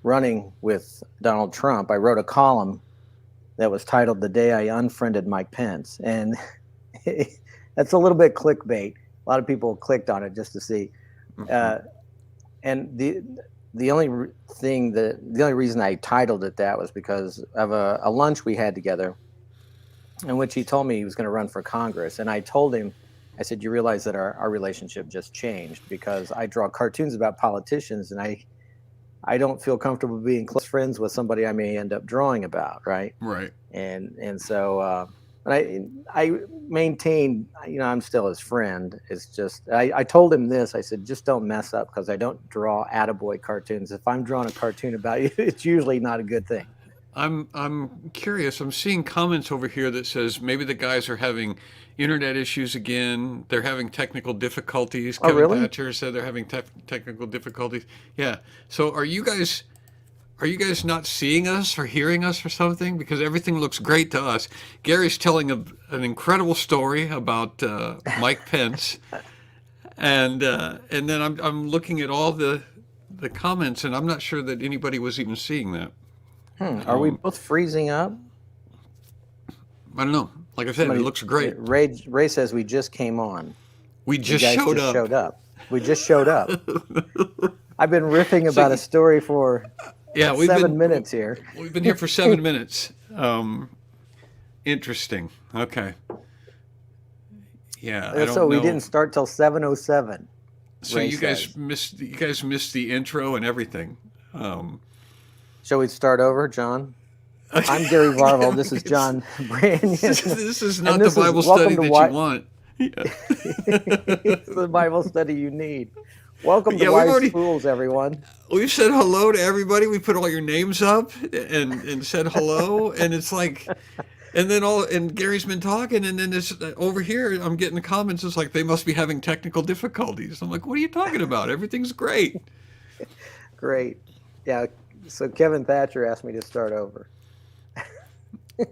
running with Donald Trump, I wrote a column that was titled "The Day I Unfriended Mike Pence," and that's a little bit clickbait. A lot of people clicked on it just to see. Mm-hmm. Uh, and the only the only reason I titled it that was because of a lunch we had together, in which he told me he was going to run for Congress, and I told him, I said, "You realize that our relationship just changed because I draw cartoons about politicians, and I don't feel comfortable being close friends with somebody I may end up drawing about, right?" Right. And so but I maintain, I'm still his friend. It's just I told him this. I said, just don't mess up because I don't draw attaboy cartoons. If I'm drawing a cartoon about you, it's usually not a good thing. I'm curious. I'm seeing comments over here that says maybe the guys are having internet issues again. They're having technical difficulties. Oh, Kevin really? Thatcher said they're having technical difficulties. Yeah. So are you guys not seeing us or hearing us or something? Because everything looks great to us. Gary's telling an incredible story about Mike Pence, and then I'm looking at all the comments, and I'm not sure that anybody was even seeing that. Are we Um, both freezing up? I don't know. Like I said, it Somebody, looks great. Ray says we just came on. We You just guys showed just up. showed up. We just showed up. I've been riffing So about a story for yeah, we've 7 minutes here. we've been here for 7 minutes. Interesting. Okay. Yeah, I don't So we didn't know. start till 7:07. So Ray you guys says. missed the intro and everything. Um, Shall we start over, John? I'm Gary Varvel. yeah, This is it's John Branyan, this is and not the this is Bible welcome study to that you why want. Yeah. it's the Bible study you need. Welcome to Yeah, we've Wise already Fools, everyone. we've said hello to everybody. We put all your names up and said hello, and it's like, and then all and Gary's been talking, and then it's over here. I'm getting the comments. It's like they must be having technical difficulties. I'm like, what are you talking about? Everything's great. Great. Yeah. So Kevin Thatcher asked me to start over.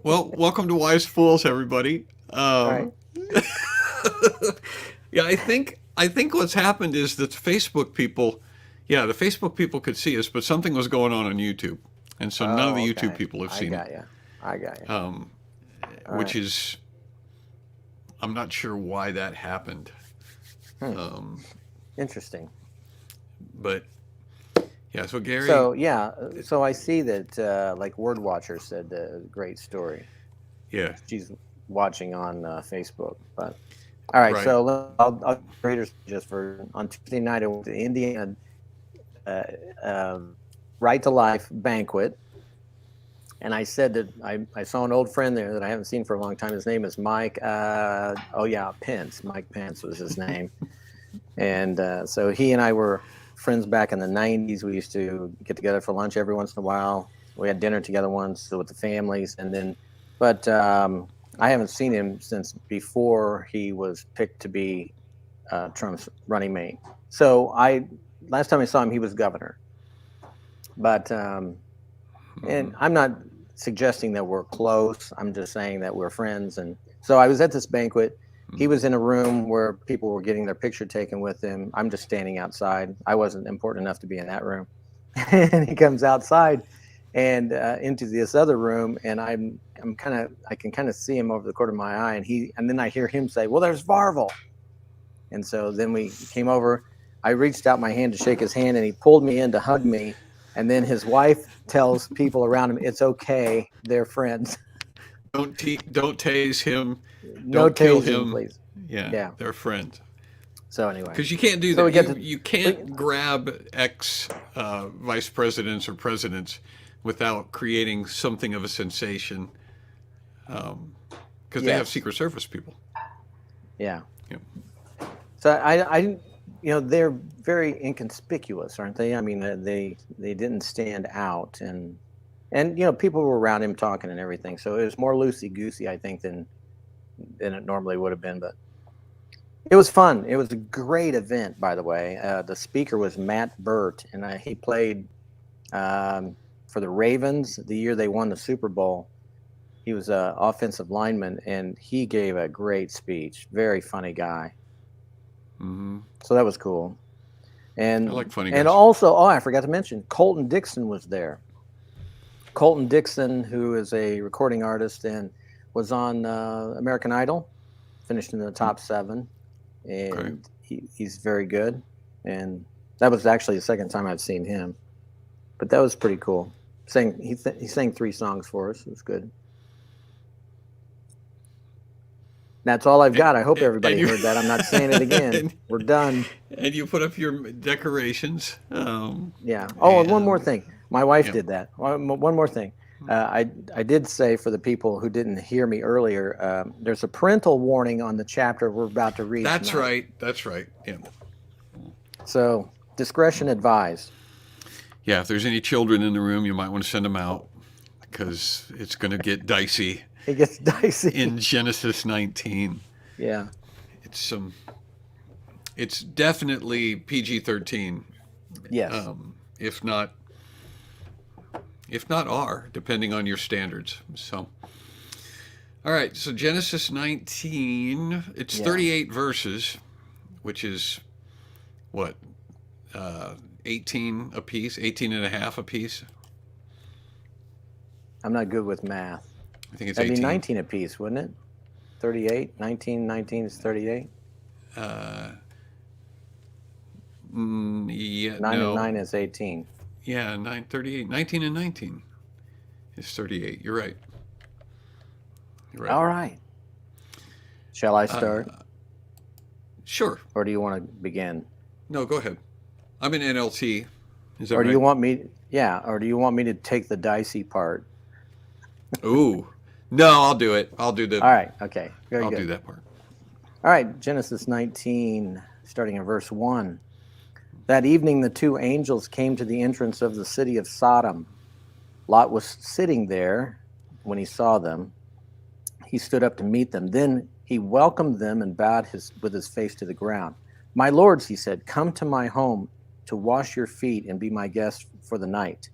Well, welcome to Wise Fools, everybody. All right. Yeah, I think what's happened is that the Facebook people could see us, but something was going on YouTube, and so none of Oh, the YouTube okay. people have I seen it. got you. I got you. Um, All which right. is I'm not sure why that happened, Hmm. um, Interesting. but yeah. So Gary, So yeah. So I see that like Word Watcher said great story. yeah, She's watching on Facebook. But all right. right. So I'll readers just for on Tuesday night I went to Indiana uh, uh, Right to Life banquet. And I said that I saw an old friend there that I haven't seen for a long time. His name is Mike. Oh yeah, Pence. Mike Pence was his name. And so he and I were friends back in the '90s. We used to get together for lunch every once in a while. We had dinner together once with the families, and then, but I haven't seen him since before he was picked to be Trump's running mate. So last time I saw him, he was governor. But and Hmm. I'm not suggesting that we're close. I'm just saying that we're friends. And so I was at this banquet. He was in a room where people were getting their picture taken with him. I'm just standing outside. I wasn't important enough to be in that room. And he comes outside and into this other room, and I'm kind of I can kind of see him over the corner of my eye, and then I hear him say, "Well, there's Varvel." And so then we came over. I reached out my hand to shake his hand, and he pulled me in to hug me. And then his wife tells people around him, "It's okay. They're friends. Don't tase him. No Don't kill tasing, him. please." Yeah, Yeah. they're friends. So anyway, Because you can't do so that. we get You to you we, can't grab ex vice presidents or presidents without creating something of a sensation. Because they have yes, Secret Service people. yeah. Yeah. So I they're very inconspicuous, aren't they? I mean, they didn't stand out, and people were around him talking and everything. So it was more loosey goosey, I think, than it normally would have been. But it was fun. It was a great event, by the way. The speaker was Matt Burt, and he played um, for the Ravens the year they won the Super Bowl. He was an offensive lineman, and he gave a great speech. Very funny guy. Hmm. So that was cool. And I like funny and guys. also, I forgot to mention, Colton Dixon was there. Colton Dixon, who is a recording artist and was on American Idol, finished in the top 7, Okay. and he's very good. And that was actually the second time I've seen him, but that was pretty cool. He sang 3 songs for us. It was good. That's all I've got. I hope And everybody you heard that. I'm not saying it again. and, We're done. and you put up your decorations. Yeah. Oh, and one more And thing. My wife yeah, did that. One more thing. I did say, for the people who didn't hear me earlier, there's a parental warning on the chapter we're about to read that's tonight. right. That's right. Yeah. So discretion advised. Yeah. If there's any children in the room, you might want to send them out because it's going to get dicey It gets dicey. in Genesis 19. Yeah. It's definitely PG-13. Yes. If not R, depending on your standards. So, all right. So Genesis 19, it's 38 verses, which is what, 18 apiece, 18 and a half apiece. I'm not good with math. I think it's That'd 18. be 19 apiece, wouldn't it? 38, 19 is 38. Yeah, 9 no. and 9 is 18. Yeah, 38. 19 and 19 is 38. You're right. You're right. All right. Shall I start? Sure. Or do you want to begin? No, go ahead. I'm in NLT. Is that Or do right? you want me? Yeah. Or do you want me to take the dicey part? Ooh. No, I'll do it. I'll do the. All right. Okay. Very I'll good. do that part. All right. Genesis 19, starting in verse 1. That evening, the 2 angels came to the entrance of the city of Sodom. Lot was sitting there when he saw them. He stood up to meet them. Then he welcomed them and bowed with his face to the ground. My lords, he said, come to my home to wash your feet and be my guests for the night.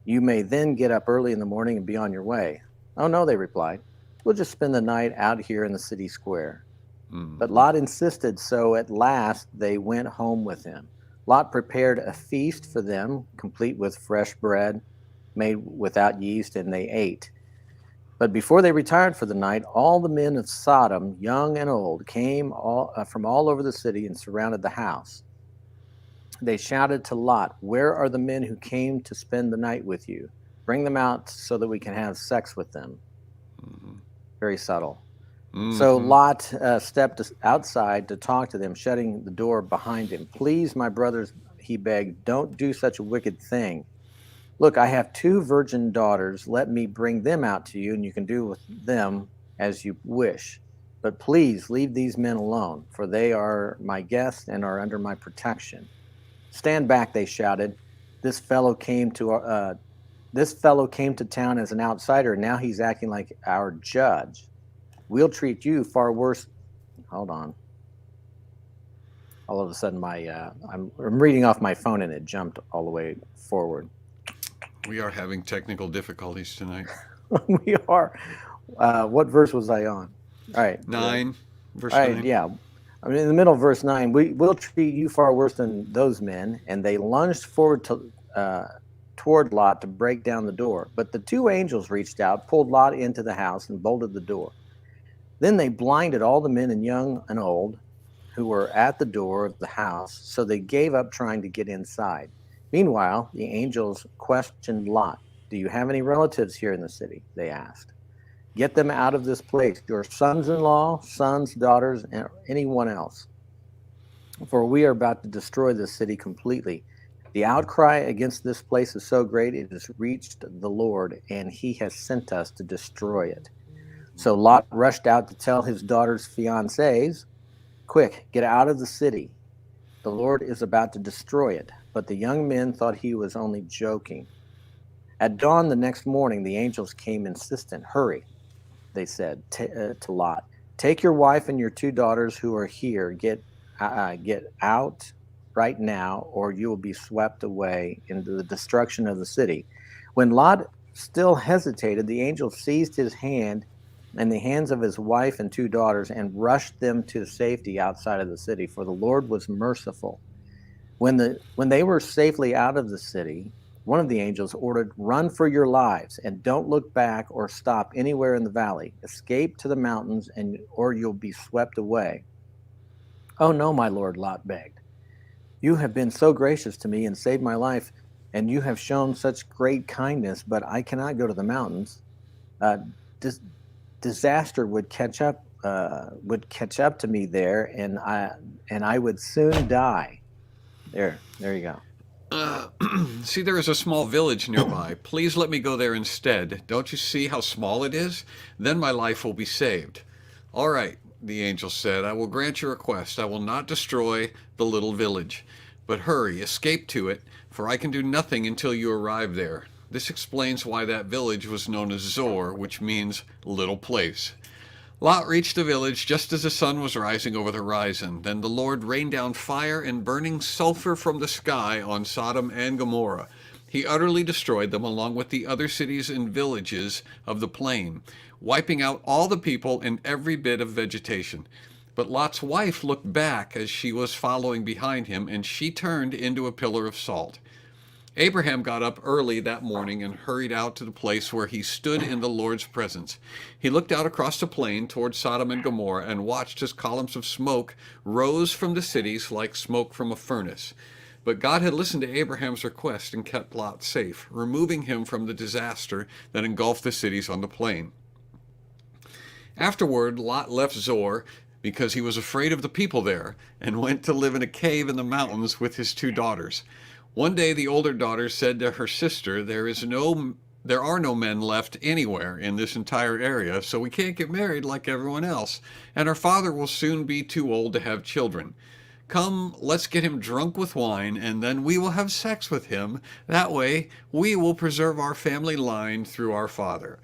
You may then get up early in the morning and be on your way. Oh, no, they replied. We'll just spend the night out here in the city square. But Lot insisted, so at last they went home with him. Lot prepared a feast for them, complete with fresh bread made without yeast, and they ate. But before they retired for the night, all the men of Sodom, young and old, came from all over the city and surrounded the house. They shouted to Lot, "Where are the men who came to spend the night with you? Bring them out so that we can have sex with them." Very subtle. So Lot stepped outside to talk to them, shutting the door behind him. "Please, my brothers," he begged, "don't do such a wicked thing. Look, I have 2 virgin daughters. Let me bring them out to you, and you can do with them as you wish. But please leave these men alone, for they are my guests and are under my protection." "Stand back," they shouted. This fellow came to town as an outsider, and now he's acting like our judge. We'll treat you far worse." Hold on. All of a sudden, I'm reading off my phone, and it jumped all the way forward. We are having technical difficulties tonight. We are. What verse was I on? All right. 9, verse All right, 9. yeah. I mean, in the middle of verse 9, we'll treat you far worse than those men. And they lunged forward toward Lot to break down the door. But the 2 angels reached out, pulled Lot into the house, and bolted the door. Then they blinded all the men, and young and old, who were at the door of the house, so they gave up trying to get inside. Meanwhile, the angels questioned Lot. "Do you have any relatives here in the city?" they asked. "Get them out of this place, your sons-in-law, sons, daughters, and anyone else. For we are about to destroy this city completely. The outcry against this place is so great it has reached the Lord, and he has sent us to destroy it." So Lot rushed out to tell his daughter's fiancés, "Quick, get out of the city. The Lord is about to destroy it." But the young men thought he was only joking. At dawn the next morning, the angels came insistent. "Hurry," they said to Lot. "Take your wife and your 2 daughters who are here. Get out right now, or you will be swept away into the destruction of the city." When Lot still hesitated, the angel seized his hand and the hands of his wife and 2 daughters and rushed them to safety outside of the city, for the Lord was merciful. When they were safely out of the city, one of the angels ordered, "Run for your lives and don't look back or stop anywhere in the valley. Escape to the mountains and or you'll be swept away." "Oh no, my lord," Lot begged. "You have been so gracious to me and saved my life, and you have shown such great kindness, but I cannot go to the mountains. Uh, dis- Disaster would catch up to me there, and I would soon die." There you go. Uh, See, there is a small village nearby. Please let me go there instead. Don't you see how small it is? Then my life will be saved. All right, the angel said, I will grant your request. I will not destroy the little village. But hurry, escape to it, for I can do nothing until you arrive there. This explains why that village was known as Zor, which means little place. Lot reached the village just as the sun was rising over the horizon. Then the Lord rained down fire and burning sulfur from the sky on Sodom and Gomorrah. He utterly destroyed them along with the other cities and villages of the plain, wiping out all the people and every bit of vegetation. But Lot's wife looked back as she was following behind him, and she turned into a pillar of salt. Abraham got up early that morning and hurried out to the place where he stood in the Lord's presence. He looked out across the plain toward Sodom and Gomorrah and watched as columns of smoke rose from the cities like smoke from a furnace. But God had listened to Abraham's request and kept Lot safe, removing him from the disaster that engulfed the cities on the plain. Afterward, Lot left Zor because he was afraid of the people there and went to live in a cave in the mountains with his 2 daughters. One day the older daughter said to her sister, there are no men left anywhere in this entire area, so we can't get married like everyone else, and our father will soon be too old to have children. Come, let's get him drunk with wine, and then we will have sex with him. That way, we will preserve our family line through our father.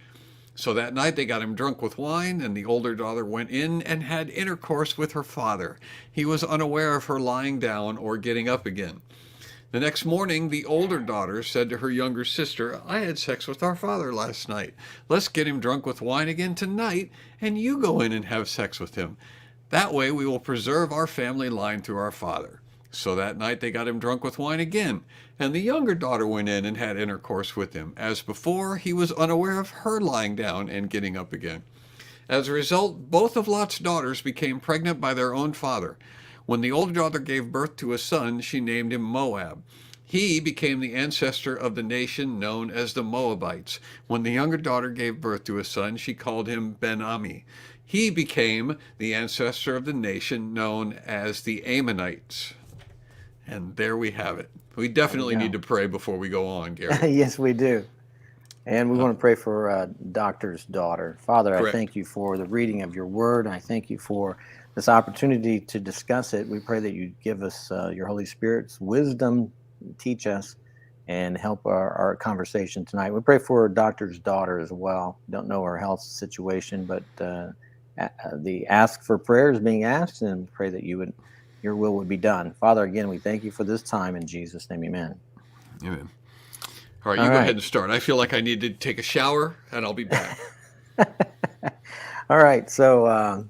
So that night they got him drunk with wine, and the older daughter went in and had intercourse with her father. He was unaware of her lying down or getting up again. The next morning, the older daughter said to her younger sister, I had sex with our father last night. Let's get him drunk with wine again tonight, and you go in and have sex with him. That way we will preserve our family line through our father. So that night they got him drunk with wine again, and the younger daughter went in and had intercourse with him. As before, he was unaware of her lying down and getting up again. As a result, both of Lot's daughters became pregnant by their own father. When the older daughter gave birth to a son, she named him Moab. He became the ancestor of the nation known as the Moabites. When the younger daughter gave birth to a son, she called him Ben-Ami. He became the ancestor of the nation known as the Ammonites. And there we have it. We definitely need to pray before we go on, Gary. Yes, we do. And we want to pray for Doctor's daughter. Father, Correct. I thank you for the reading of your word. I thank you for this opportunity to discuss it. We pray that you give us your Holy Spirit's wisdom, teach us, and help our conversation tonight. We pray for Doctor's daughter as well. Don't know her health situation, but the ask for prayer is being asked, and pray that your will would be done. Father, again, we thank you for this time. In Jesus' name, amen. Amen. All right, you go ahead and start. I feel like I need to take a shower, and I'll be back. All right, so, all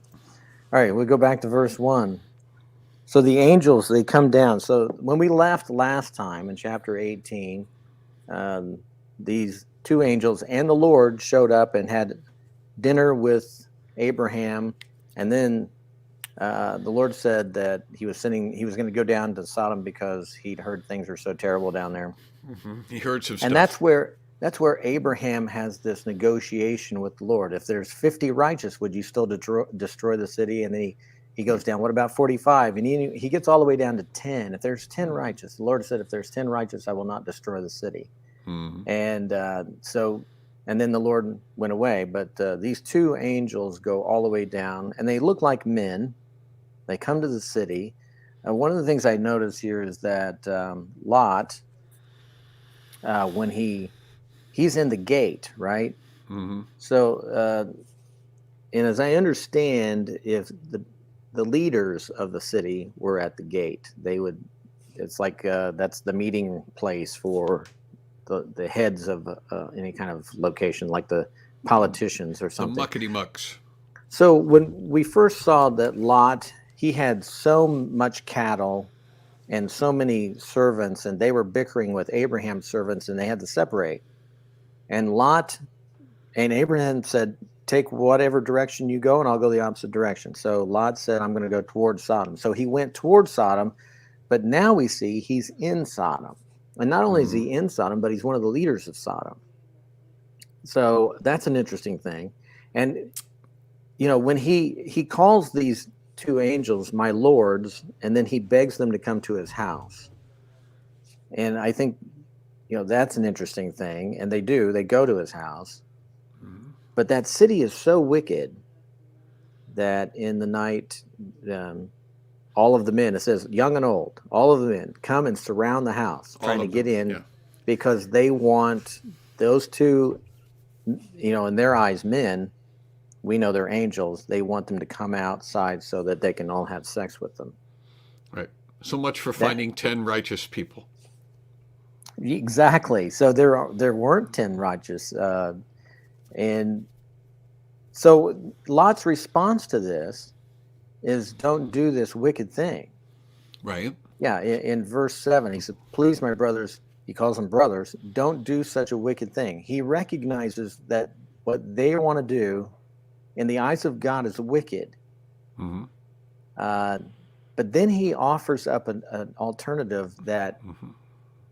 right, we'll go back to verse 1. So the angels, they come down. So when we left last time in chapter 18, these 2 angels and the Lord showed up and had dinner with Abraham, and then the Lord said that he was going to go down to Sodom because he'd heard things were so terrible down there. Mm-hmm. He heard some stuff. And that's where Abraham has this negotiation with the Lord. If there's 50 righteous, would you still destroy the city? And then he goes down, what about 45? And he gets all the way down to 10. If there's 10 righteous, the Lord said, if there's 10 righteous, I will not destroy the city. Mm-hmm. And and then the Lord went away. But these 2 angels go all the way down, and they look like men. They come to the city. One of the things I notice here is that Lot, when he's in the gate, right? Mm-hmm. So, and as I understand, if the leaders of the city were at the gate, it's like that's the meeting place for the heads of any kind of location, like the politicians or something. The muckety mucks. So when we first saw that Lot, he had so much cattle and so many servants, and they were bickering with Abraham's servants, and they had to separate. And Abraham said, take whatever direction you go, and I'll go the opposite direction. So Lot said, I'm going to go towards Sodom. So he went towards Sodom, but now we see he's in Sodom. And not only is he in Sodom, but he's one of the leaders of Sodom. So that's an interesting thing. And, when he calls these two angels my lords, and then he begs them to come to his house. And I think, that's an interesting thing. And they go to his house. But that city is so wicked that in the night, all of the men, it says young and old, all of the men come and surround the house, trying to get in, because they want those two, in their eyes, men, we know they're angels, they want them to come outside so that they can all have sex with them. Right. So much for finding 10 righteous people. Exactly. So there weren't 10 righteous. And so Lot's response to this is, don't do this wicked thing. Right. Yeah. In verse 7, he said, please, my brothers, he calls them brothers, don't do such a wicked thing. He recognizes that what they want to do in the eyes of God is wicked. Mm-hmm. But then he offers up an alternative that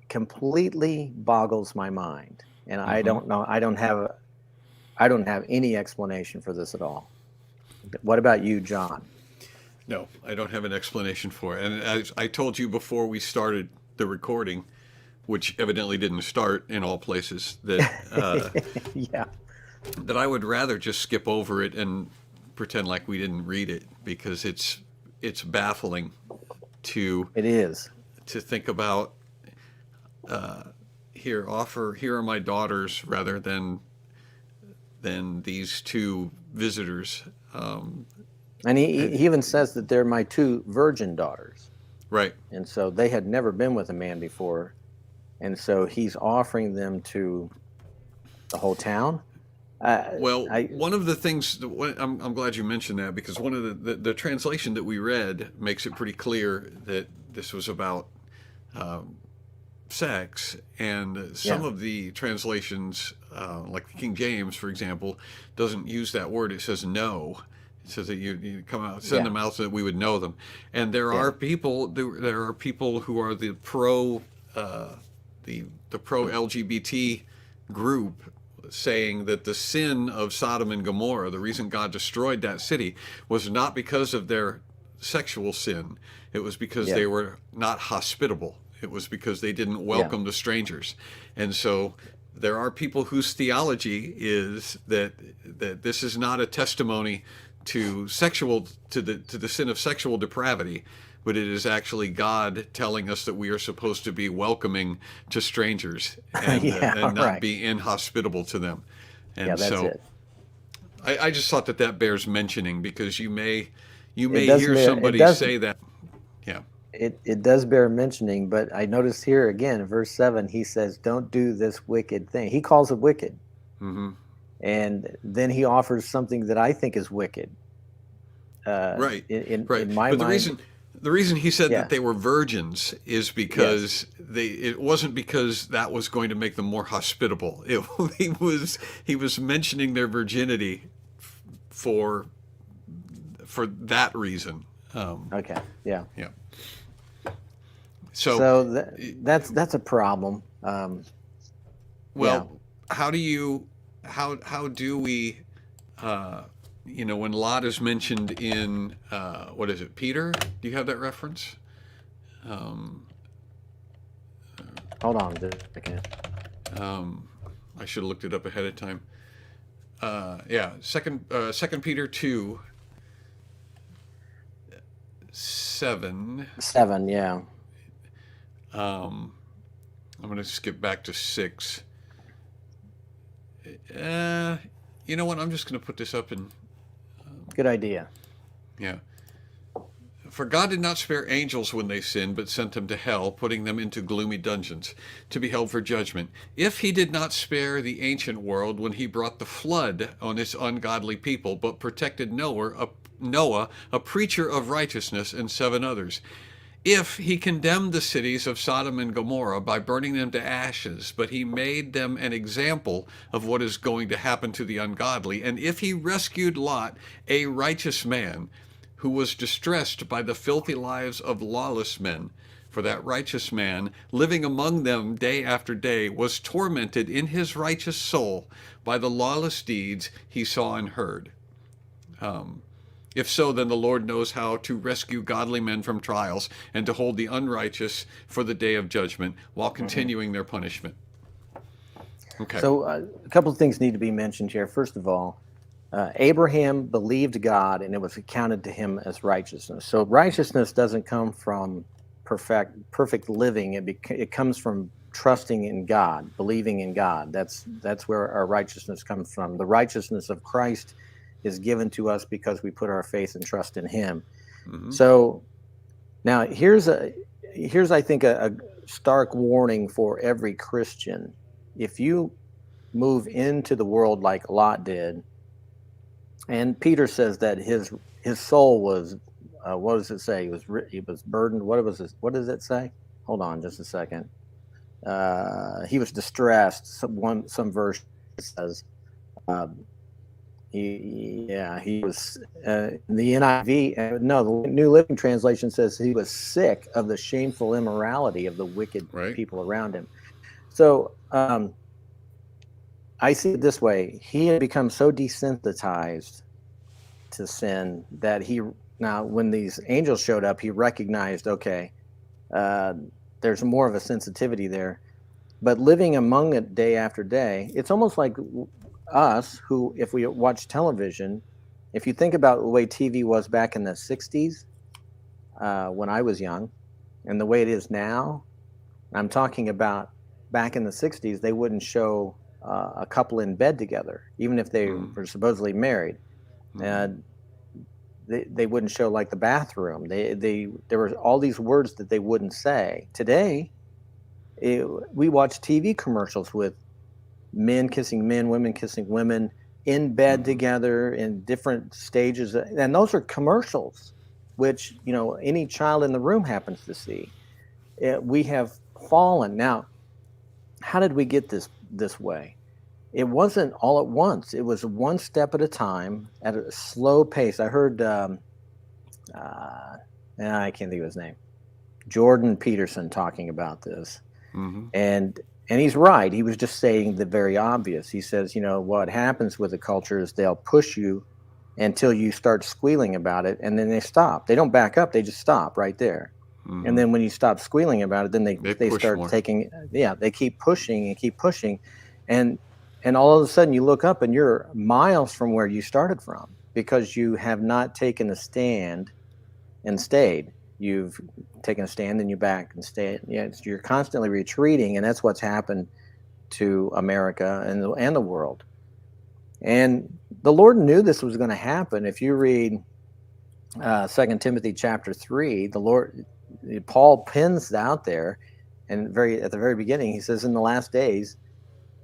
completely boggles my mind. And I don't know. I don't have any explanation for this at all. What about you, John? No, I don't have an explanation for it. And as I told you before we started the recording, which evidently didn't start in all places, that that I would rather just skip over it and pretend like we didn't read it, because it's baffling to think about. Here are my daughters, rather than these two visitors. And he even says that they're my two virgin daughters. Right. And so they had never been with a man before. And so he's offering them to the whole town. One of the things, I'm glad you mentioned that, because one of the translation that we read makes it pretty clear that this was about sex, and some of the translations, like the King James, for example, doesn't use that word. It says no. It says that you come out, send them out so that we would know them. And there are people who are the pro LGBT group, saying that the sin of Sodom and Gomorrah, the reason God destroyed that city, was not because of their sexual sin. It was because they were not hospitable. It was because they didn't welcome the strangers. And so there are people whose theology is that this is not a testimony to the sin of sexual depravity, but it is actually God telling us that we are supposed to be welcoming to strangers and not be inhospitable to them. And that's it. I just thought that bears mentioning, because you may hear somebody say that. Yeah. It does bear mentioning, but I noticed here again in verse 7, he says, don't do this wicked thing. He calls it wicked. Mm-hmm. And then he offers something that I think is wicked. Right. In my but mind. The reason he said that they were virgins is because it wasn't because that was going to make them more hospitable. He was mentioning their virginity for that reason. Okay. Yeah. Yeah. So that's a problem. How do we when Lot is mentioned in what is it, Peter? Do you have that reference? Hold on just a second. I should have looked it up ahead of time. Second Peter 2, 7. 7, yeah. I'm going to skip back to 6. You know what? I'm just going to put this up in. Good idea. Yeah. For God did not spare angels when they sinned, but sent them to hell, putting them into gloomy dungeons, to be held for judgment. If he did not spare the ancient world when he brought the flood on its ungodly people, but protected Noah, a preacher of righteousness, and 7 others. if he condemned the cities of Sodom and Gomorrah by burning them to ashes, but he made them an example of what is going to happen to the ungodly, and if he rescued Lot, a righteous man, who was distressed by the filthy lives of lawless men, for that righteous man, living among them day after day, was tormented in his righteous soul by the lawless deeds he saw and heard. If so, then the Lord knows how to rescue godly men from trials and to hold the unrighteous for the day of judgment while continuing their punishment. Okay. So a couple of things need to be mentioned here. First of all, Abraham believed God, and it was accounted to him as righteousness. So righteousness doesn't come from perfect living. It comes from trusting in God, believing in God. That's where our righteousness comes from. The righteousness of Christ is given to us because we put our faith and trust in him. So now here's I think a stark warning for every Christian. If you move into the world like Lot did, and Peter says that his soul was what does it say? He was burdened. What does it say? Hold on just a second. He was distressed. Some verse says he was the NIV. No, the New Living Translation says he was sick of the shameful immorality of the wicked people around him. So I see it this way: he had become so desensitized to sin that when these angels showed up, he recognized, okay, there's more of a sensitivity there. But living among it day after day, it's almost like us who, if we watch television, if you think about the way TV was back in the 60s, when I was young, and the way it is now, I'm talking about back in the 60s, they wouldn't show a couple in bed together, even if they were supposedly married. They wouldn't show like the bathroom. There were all these words that they wouldn't say. Today, we watch TV commercials with men kissing men, women kissing women in bed together in different stages, and those are commercials, which any child in the room happens to see. We have fallen. Now, how did we get this way? It wasn't all at once. It was one step at a time, at a slow pace. I heard, I can't think of his name, Jordan Peterson talking about this, and he's right. He was just saying the very obvious. He says, what happens with the culture is they'll push you until you start squealing about it, and then they stop. They don't back up. They just stop right there. And then when you stop squealing about it, then they start more. They keep pushing and keep pushing. And all of a sudden you look up and you're miles from where you started from because you have not taken a stand and stayed. You've taken a stand and you back and stayed. You're constantly retreating, and that's what's happened to America and the world. And the Lord knew this was going to happen. If you read 2 Timothy chapter 3, Paul pins out there, and at the very beginning, he says, in the last days,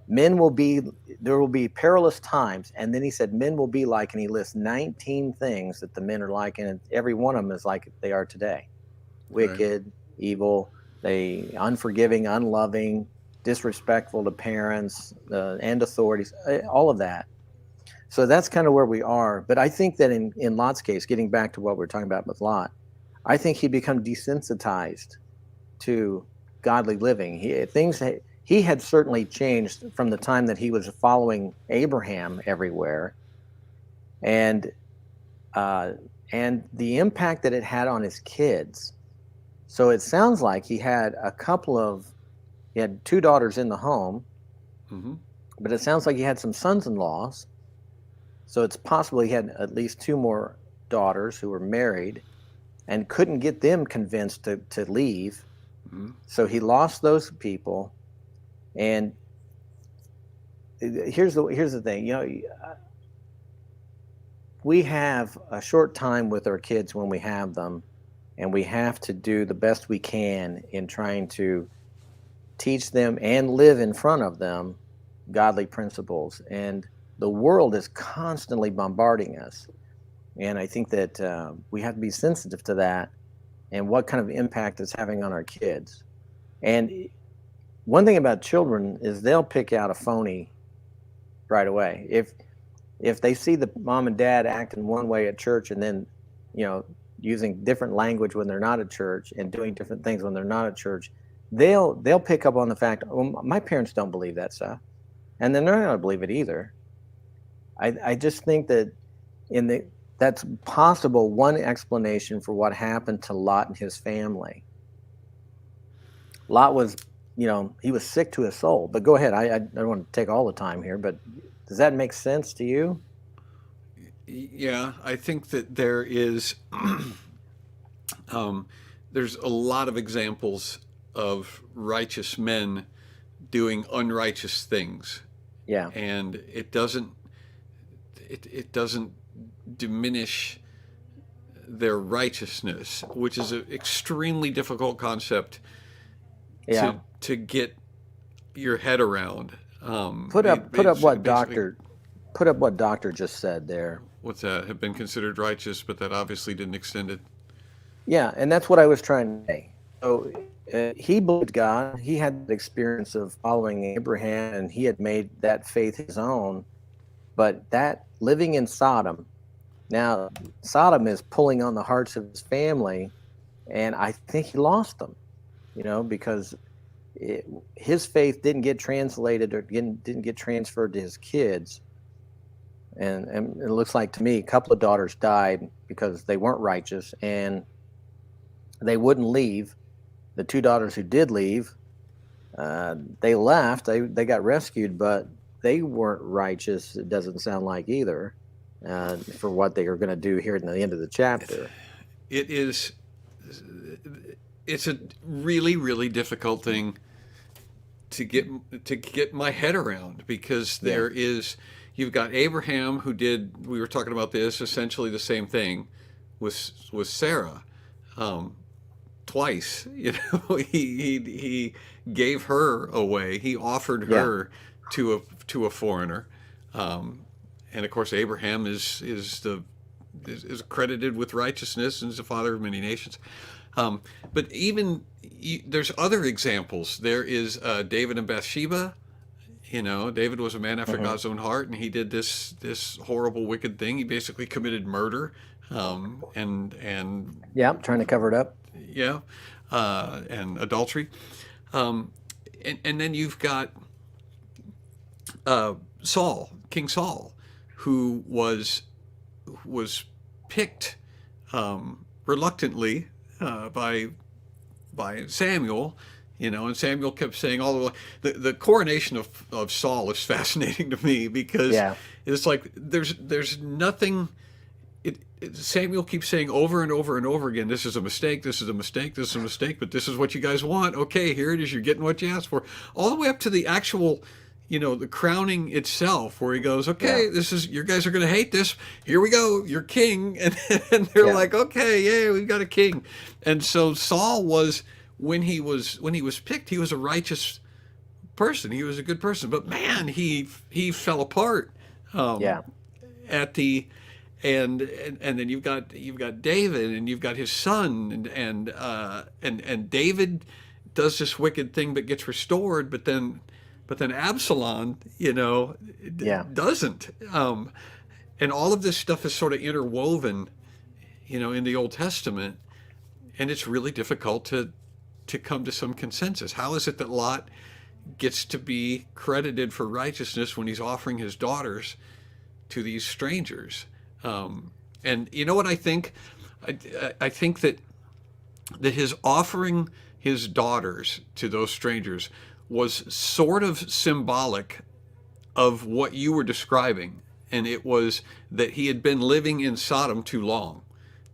there will be perilous times. And then he said, men will be like, and he lists 19 things that the men are like, and every one of them is like they are today. Wicked, evil, unforgiving, unloving, disrespectful to parents and authorities, all of that. So that's kind of where we are. But I think that in Lot's case, getting back to what we're talking about with Lot, I think he'd become desensitized to godly living. He had certainly changed from the time that he was following Abraham everywhere, and the impact that it had on his kids. So it sounds like he had he had 2 daughters in the home, but it sounds like he had some sons-in-laws. So it's possible he had at least 2 more daughters who were married and couldn't get them convinced to leave. So he lost those people. And here's the thing, we have a short time with our kids when we have them, and we have to do the best we can in trying to teach them and live in front of them godly principles. And the world is constantly bombarding us. And I think that we have to be sensitive to that and what kind of impact it's having on our kids. And one thing about children is they'll pick out a phony right away. If they see the mom and dad acting one way at church and then, using different language when they're not at church and doing different things when they're not at church, they'll pick up on the fact, oh, my parents don't believe that stuff, and then they're not going to believe it either. I just think that that's possible one explanation for what happened to Lot and his family. Lot was, he was sick to his soul. But go ahead. I don't want to take all the time here, but does that make sense to you? Yeah, I think that there is, there's a lot of examples of righteous men doing unrighteous things. Yeah. And it doesn't diminish their righteousness, which is an extremely difficult concept to get your head around. Put up what Doctor just said there. What's that? Have been considered righteous, but that obviously didn't extend it. Yeah, and that's what I was trying to say. So he believed God. He had the experience of following Abraham, and he had made that faith his own. But that living in Sodom, now Sodom is pulling on the hearts of his family, and I think he lost them, because his faith didn't get translated or didn't get transferred to his kids. And it looks like to me a couple of daughters died because they weren't righteous and they wouldn't leave. The two daughters who did leave, they left. They got rescued, but they weren't righteous. It doesn't sound like either, for what they are going to do here at the end of the chapter. It's a really, really difficult thing to get my head around, because you've got Abraham, who did, we were talking about this, essentially the same thing with Sarah, twice. He gave her away. He offered her to a foreigner, and of course Abraham is credited with righteousness and is the father of many nations. But even there's other examples. There is David and Bathsheba. David was a man after God's own heart, and he did this horrible, wicked thing. He basically committed murder, and trying to cover it up. And adultery, and then you've got King Saul, who was picked reluctantly by Samuel. And Samuel kept saying all the way. The coronation of Saul is fascinating to me, because it's like there's nothing. Samuel keeps saying over and over and over again, this is a mistake, this is a mistake, this is a mistake, but this is what you guys want. Okay, here it is. You're getting what you asked for. All the way up to the actual, the crowning itself, where he goes, okay, this is, you guys are going to hate this. Here we go, you're king. And they're like, okay, we've got a king. And so Saul was, when he was picked, he was a righteous person. He was a good person. But man, he fell apart. At the and then you've got David, and you've got his son, and David does this wicked thing but gets restored, but then Absalom, doesn't. And all of this stuff is sort of interwoven, in the Old Testament, and it's really difficult to come to some consensus. How is it that Lot gets to be credited for righteousness when he's offering his daughters to these strangers? And you know what I think? I think that his offering his daughters to those strangers was sort of symbolic of what you were describing, and it was that he had been living in Sodom too long,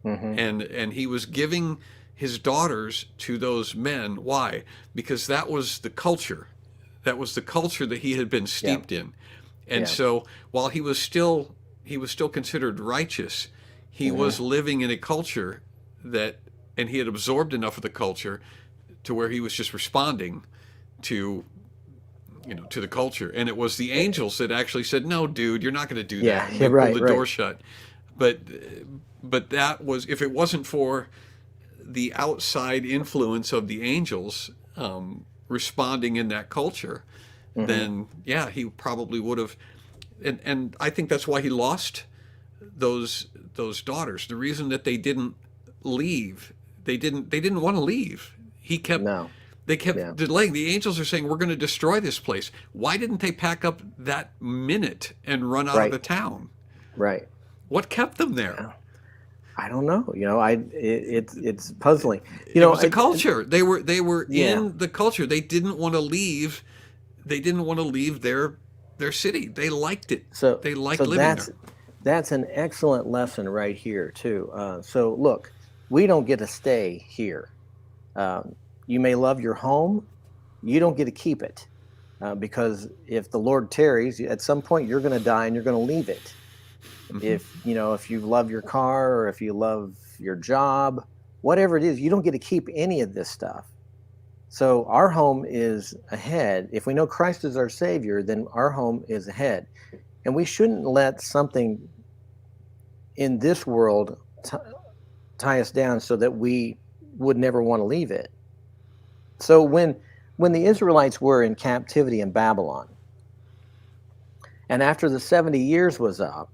and he was giving his daughters to those men. Why? Because that was the culture. That was the culture that he had been steeped in. And so while he was still considered righteous, he was living in a culture and he had absorbed enough of the culture to where he was just responding to the culture. And it was the angels that actually said, no, dude, you're not going to do that. Right, pulled the door shut. But that was, if it wasn't for the outside influence of the angels responding in that culture, then yeah, he probably would have. And I think that's why he lost those daughters. The reason that they didn't leave, they didn't want to leave. No. They kept Yeah. delaying. The angels are saying, we're going to destroy this place. Why didn't they pack up that minute and run out of Right. the town? Right. What kept them there? I don't know. It's puzzling. It was the culture. They were Yeah. in the culture. They didn't want to leave. They didn't want to leave their city. They liked it. So They liked living there. that's an excellent lesson right here too. So look, we don't get to stay here. You may love your home, you don't get to keep it, because if the Lord tarries, at some point you're going to die and you're going to leave it. If you love your car, or if you love your job, whatever it is, you don't get to keep any of this stuff. So our home is ahead. If we know Christ is our Savior, then our home is ahead. And we shouldn't let something in this world tie us down so that we would never want to leave it. So when the Israelites were in captivity in Babylon, and after the 70 years was up,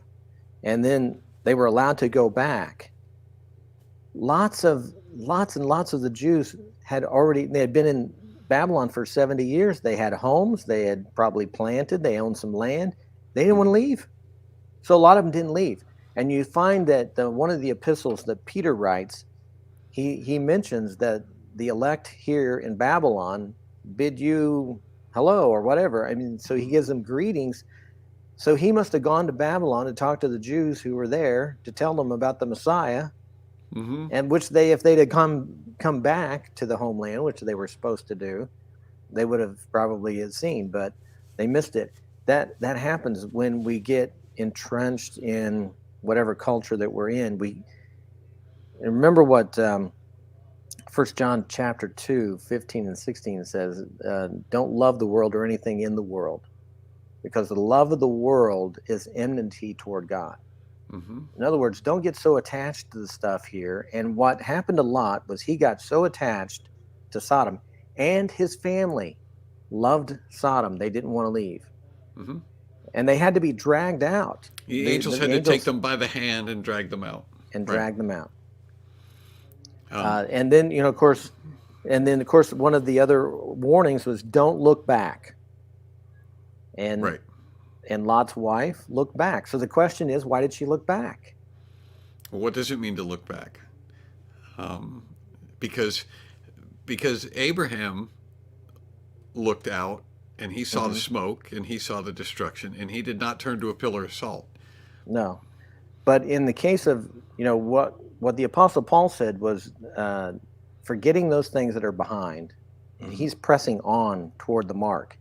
and then they were allowed to go back, lots and lots of the Jews they had been in Babylon for 70 years. They had homes, they had probably planted, they owned some land. They didn't want to leave. So a lot of them didn't leave. And you find that one of the epistles that Peter writes, he mentions that the elect here in Babylon bid you hello or whatever. I mean, so he gives them greetings. So he must have gone to Babylon to talk to the Jews who were there to tell them about the Messiah, and which if they'd have come back to the homeland, which they were supposed to do, they would have probably seen, but they missed it. That happens when we get entrenched in whatever culture that we're in. And remember what 1 John chapter 2, 15 and 16 says, don't love the world or anything in the world, because the love of the world is enmity toward God. In other words, don't get so attached to the stuff here. And what happened to Lot was he got so attached to Sodom, and his family loved Sodom. They didn't want to leave. And they had to be dragged out. The angels had to take them by the hand and drag them out. Drag them out. And then, of course, one of the other warnings was don't look back. And Lot's wife looked back. So the question is, why did she look back? Well, what does it mean to look back? Because Abraham looked out and he saw the smoke and he saw the destruction, and he did not turn to a pillar of salt. No. But in the case of, what the Apostle Paul said was, forgetting those things that are behind, he's pressing on toward the mark.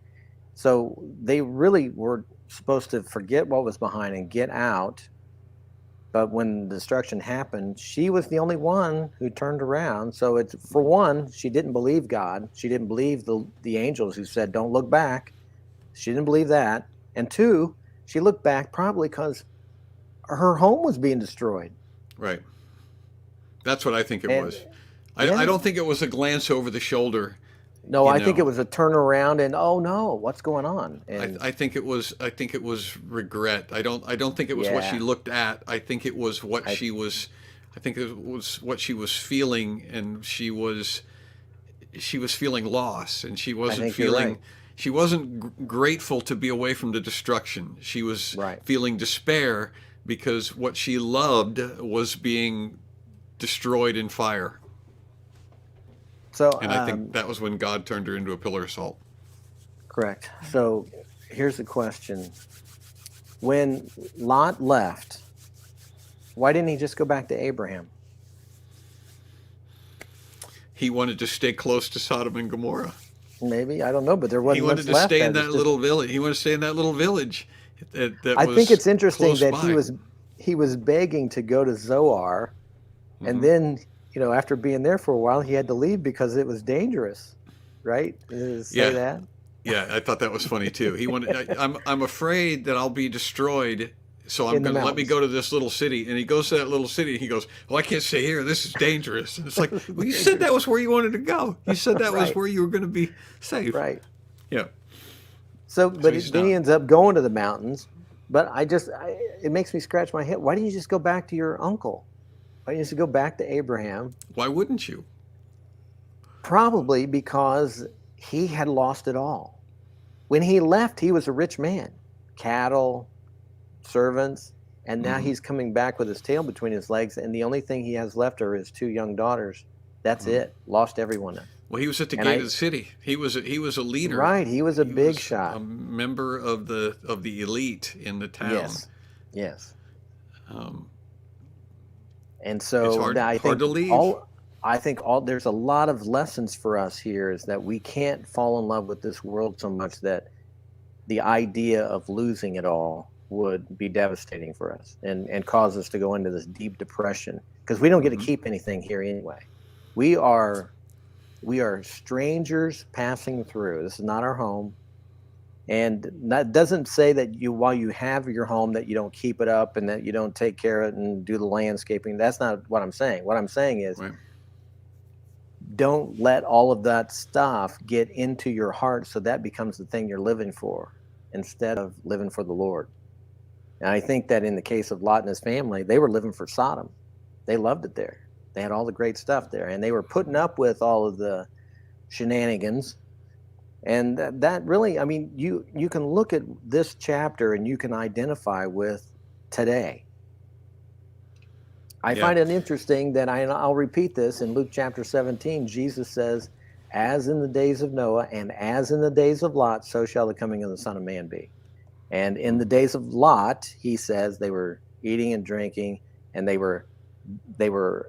So they really were supposed to forget what was behind and get out. But when the destruction happened, she was the only one who turned around. So it's, for one, she didn't believe God. She didn't believe the angels who said, don't look back. She didn't believe that. And two, she looked back probably because her home was being destroyed. Right. That's what I think it was. I don't think it was a glance over the shoulder. No, I think it was a turnaround and, oh no, what's going on? And I think it was regret. I don't think it was what she looked at. I think it was what she was. I think it was what she was feeling, and she was feeling loss, and she wasn't feeling. She wasn't grateful to be away from the destruction. She was feeling despair because what she loved was being destroyed in fire. And I think that was when God turned her into a pillar of salt. Correct. So here's the question. When Lot left, why didn't he just go back to Abraham? He wanted to stay close to Sodom and Gomorrah. Maybe, I don't know, but there wasn't much left. He wanted to stay in that little village. He wanted to stay in that little village. I think it's interesting that he was begging to go to Zoar, and then, after being there for a while, he had to leave because it was dangerous, right? Say that? Yeah, I thought that was funny too. He wanted. I'm afraid that I'll be destroyed So I'm in the going to let me mountains. go to this little city. And he goes to that little city and he goes, well, I can't stay here. This is dangerous. And it's like, well, you said that was where you wanted to go. You said that was Right, where you were going to be safe. right. Yeah. So, So but he's then he not. ends up going to the mountains. But it makes me scratch my head. Why didn't you just go back to your uncle? Why didn't you just go back to Abraham? Why wouldn't you? Probably because he had lost it all. When he left, he was a rich man, cattle, servants, and now Hmm. he's coming back with his tail between his legs, and the only thing he has left are his two young daughters. That's Hmm. it. Lost everyone. Well, he was at the And gate of the city. He was a leader. right, he was a He big was a shot. member of the elite in the town. Yes, yes. Um, And it's so hard I hard think to leave. there's a lot of lessons for us here is that we can't fall in love with this world so much that the idea of losing it all would be devastating for us and cause us to go into this deep depression because we don't get to Hmm. keep anything here anyway. We are strangers passing through. This is not our home. And that doesn't say that while you have your home, that you don't keep it up and that you don't take care of it and do the landscaping. That's not what I'm saying. What I'm saying is Right. don't let all of that stuff get into your heart so that becomes the thing you're living for instead of living for the Lord. And I think that in the case of Lot and his family, they were living for Sodom. They loved it there. They had all the great stuff there, and they were putting up with all of the shenanigans. And that really, I mean, you can look at this chapter and you can identify with today. I Yeah. find it interesting that I'll repeat this in Luke chapter 17. Jesus says, as in the days of Noah and as in the days of Lot, so shall the coming of the Son of Man be. And in the days of Lot, he says they were eating and drinking, and they were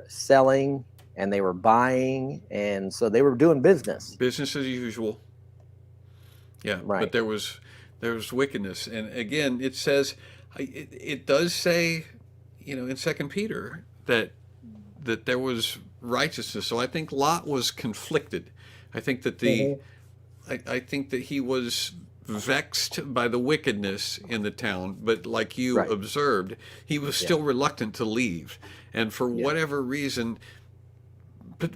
selling and they were buying, and so they were doing business. Business as usual. Yeah, but Right. there was wickedness, and again, it says, it does say, in Second Peter that there was righteousness. So I think Lot was conflicted. I think that the Mhm. I think that he was vexed by the wickedness in the town, but like you Right. observed, he was Yeah. still reluctant to leave, and for Yeah. whatever reason,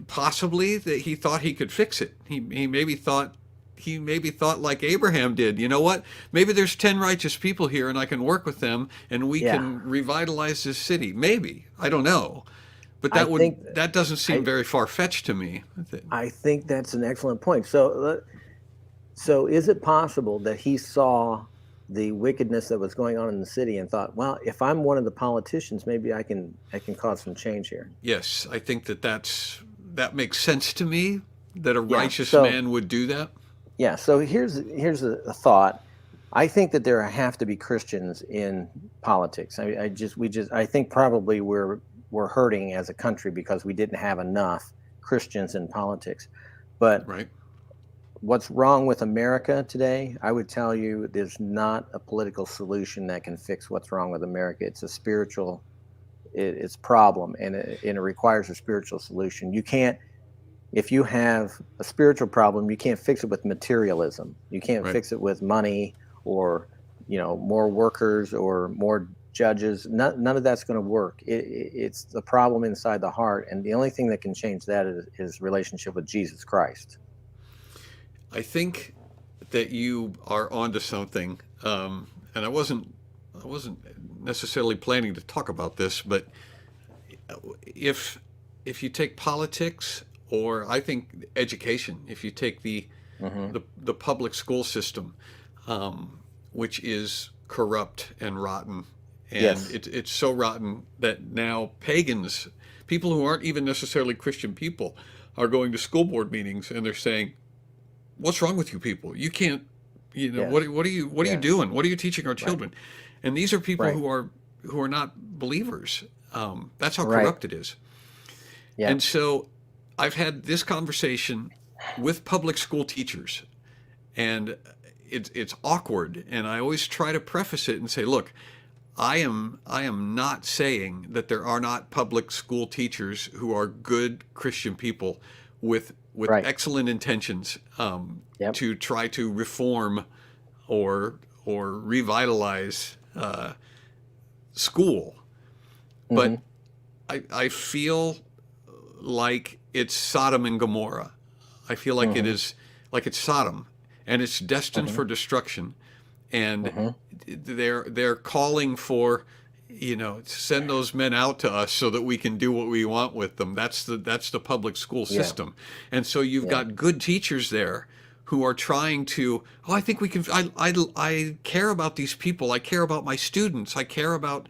possibly that he thought he could fix it. He maybe thought like Abraham did. You know what? Maybe there's 10 righteous people here and I can work with them and we Yeah. can revitalize this city. Maybe. I don't know. But I think that doesn't seem I very far-fetched to me. I think that's an excellent point. So is it possible that he saw the wickedness that was going on in the city and thought, well, if I'm one of the politicians, maybe I can cause some change here. Yes, I think that makes sense to me that a Yeah. righteous So man would do that. yeah. So here's a thought. I think that there have to be Christians in politics. I think probably we're hurting as a country because we didn't have enough Christians in politics. But Right? what's wrong with America today? I would tell you there's not a political solution that can fix what's wrong with America. It's a spiritual it's problem, and it requires a spiritual solution. You can't if you have a spiritual problem, you can't fix it with materialism. You can't Right. fix it with money or more workers or more judges. None of that's going to work. It's the problem inside the heart, and the only thing that can change that is relationship with Jesus Christ. I think that you are onto something, and I wasn't necessarily planning to talk about this, but if if you take politics, or I think education, if you take Hmm. the public school system, which is corrupt and rotten, and Yes. it's so rotten that now pagans, people who aren't even necessarily Christian people, are going to school board meetings and they're saying, what's wrong with you people? You can't, Yes. what are you Yes. doing? What are you teaching our Right. children? And these are people Right. who are not believers. That's how Right. corrupt it is. Yeah. And so I've had this conversation with public school teachers, and it's awkward. And I always try to preface it and say, look, I am not saying that there are not public school teachers who are good Christian people with Right. excellent intentions, Yep. to try to reform or revitalize school, but Mhm. I feel like it's Sodom and Gomorrah. I feel like it Mhm. is like it's Sodom, and it's destined Mhm. for destruction. And Mhm. they're calling for, send those men out to us so that we can do what we want with them. That's the public school Yeah. system. And so you've Yeah. got good teachers there who are trying to, oh, I think we can, I care about these people. I care about my students. I care about,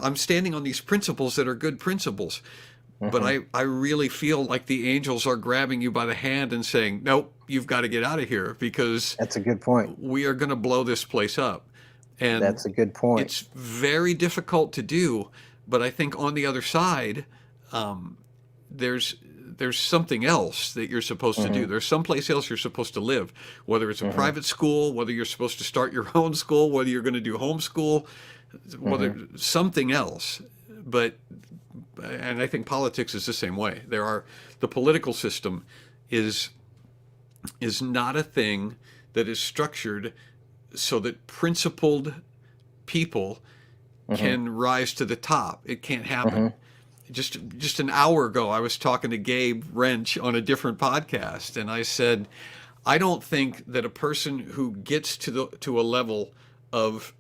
I'm standing on these principles that are good principles. But Mhm. I really feel like the angels are grabbing you by the hand and saying, nope, you've got to get out of here because That's a good point. we are going to blow this place up. And That's a good point. it's very difficult to do. But I think on the other side, there's something else that you're supposed to do. Mhm. There's someplace else you're supposed to live, whether it's a Mhm. private school, whether you're supposed to start your own school, whether you're going to do homeschool, whether Mhm. something else. But and I think politics is the same way. The political system is not a thing that is structured so that principled people Mhm. can rise to the top. It can't happen. Mhm. Just an hour ago, I was talking to Gabe Wrench on a different podcast, and I said, I don't think that a person who gets to a level of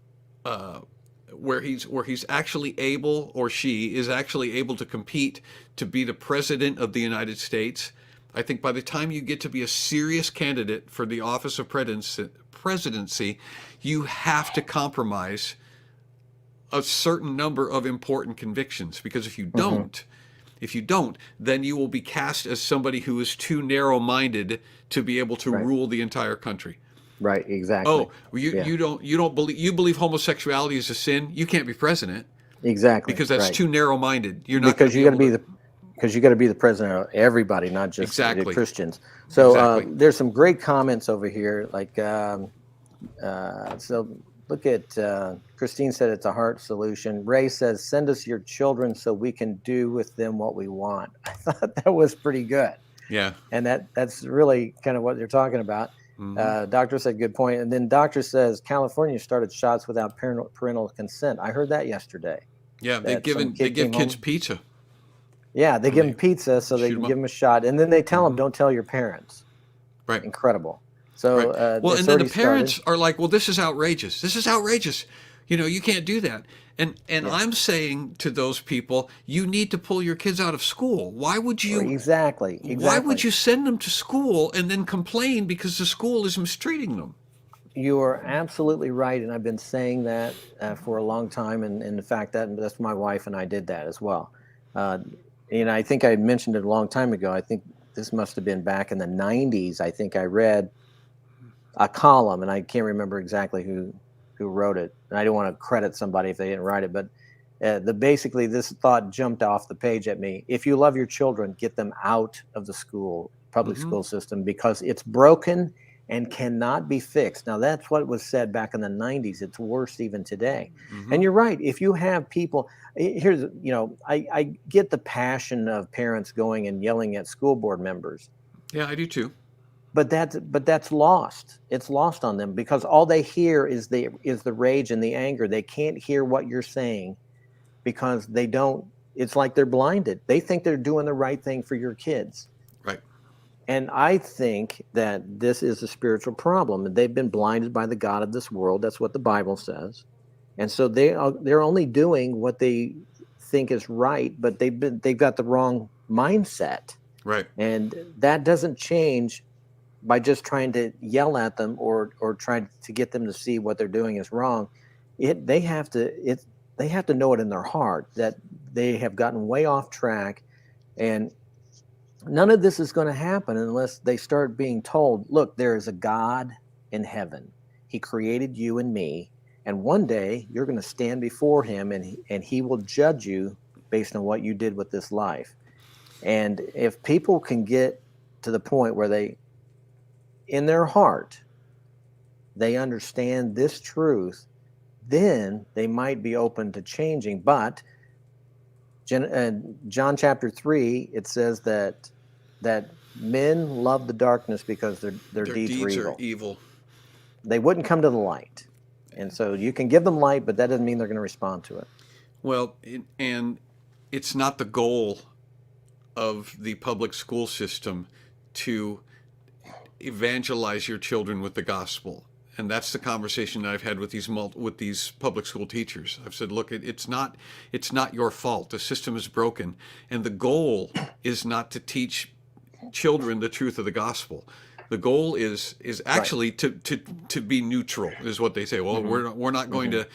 where he's actually able, or she is actually able to compete to be the president of the United States. I think by the time you get to be a serious candidate for the office of presidency, you have to compromise a certain number of important convictions, because Mhm. if you don't, then you will be cast as somebody who is too narrow-minded to be able to Right. rule the entire country. Right. Exactly. Oh, you Yeah. you don't believe homosexuality is a sin? You can't be president Exactly. because that's Right. too narrow-minded. You're not going to Because be you got to able be to. the because you got to be the president of everybody, not just the Exactly, Christians. So exactly. there's some great comments over here. Like so, look at Christine said it's a heart solution. Ray says, "Send us your children so we can do with them what we want." I thought that was pretty good, Yeah. and that's really kind of what they're talking about. Hmm. Doctor said, "Good point." And then doctor says, "California started shots without parental consent." I heard that yesterday. Yeah, That some they kid give came kids home. pizza Yeah, they when give they them pizza so they shoot can them give up. them a shot, and then they tell them, Hmm. "Don't tell your parents." Right. Incredible. So Right. Well, it's and then the already started. parents are like, "Well, this is outrageous. This is outrageous. You can't do that." And Yeah, I'm saying to those people, you need to pull your kids out of school. or exactly, Why would exactly. you send them to school and then complain because the school is mistreating them? You are absolutely right, and I've been saying that for a long time. And in fact, that's my wife and I did that as well. Uh, I think I mentioned it a long time ago. I think this must have been back in the '90s. I think I read a column, and I can't remember exactly who wrote it. And I don't want to credit somebody if they didn't write it, but the basically this thought jumped off the page at me. If you love your children, get them out of the public Hmm. school system, because it's broken and cannot be fixed. Now that's what was said back in the '90s. It's worse even today. And Hmm. you're right. If you have people, here's I get the passion of parents going and yelling at school board members, Yeah, I do too. but that's lost. It's lost on them because all they hear is the rage and the anger. They can't hear what you're saying because they don't. It's like they're blinded. They think they're doing the right thing for your kids. Right. And I think that this is a spiritual problem. They've been blinded by the god of this world. That's what the Bible says. And so they're only doing what they think is right, but they've got the wrong mindset. Right. And that doesn't change by just trying to yell at them or trying to get them to see what they're doing is wrong. They have to know it in their heart that they have gotten way off track, and none of this is going to happen unless they start being told, look, there is a God in heaven. He created you and me, and one day you're going to stand before him, and he will judge you based on what you did with this life. And if people can get to the point where in their heart they understand this truth, then they might be open to changing. But John chapter 3, it says that men love the darkness because their Their deeds were deeds are evil. evil. They wouldn't come to the light. And so you can give them light, but that doesn't mean they're going to respond to it. Well, and it's not the goal of the public school system to evangelize your children with the gospel. And that's the conversation that I've had with these public school teachers. I've said, look, it's not your fault. The system is broken, and the goal is not to teach children the truth of the gospel. The goal is actually to be neutral, is what they say. Well, we're not going to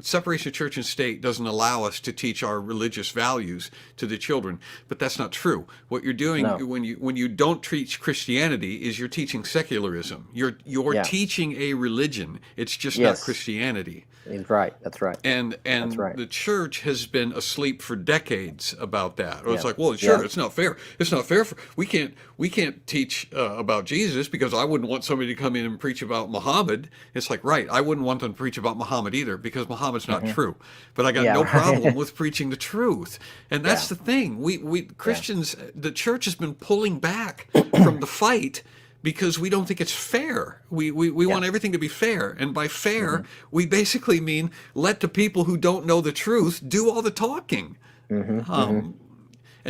separation of church and state doesn't allow us to teach our religious values to the children, but that's not true. What you're doing when you don't teach Christianity is you're teaching secularism. You're teaching a religion. It's just not Christianity. He's right. That's right. And That's right. the church has been asleep for decades about that. It's like, well, sure, it's not fair. It's not fair. We can't teach about Jesus because I wouldn't want somebody to come in and preach about Muhammad. It's like, right, I wouldn't want them to preach about Muhammad either because Muhammad's not true. But I got no problem with preaching the truth. And that's the thing. We Christians, the church has been pulling back from the fight because we don't think it's fair. We want everything to be fair. And by fair, we basically mean let the people who don't know the truth do all the talking. And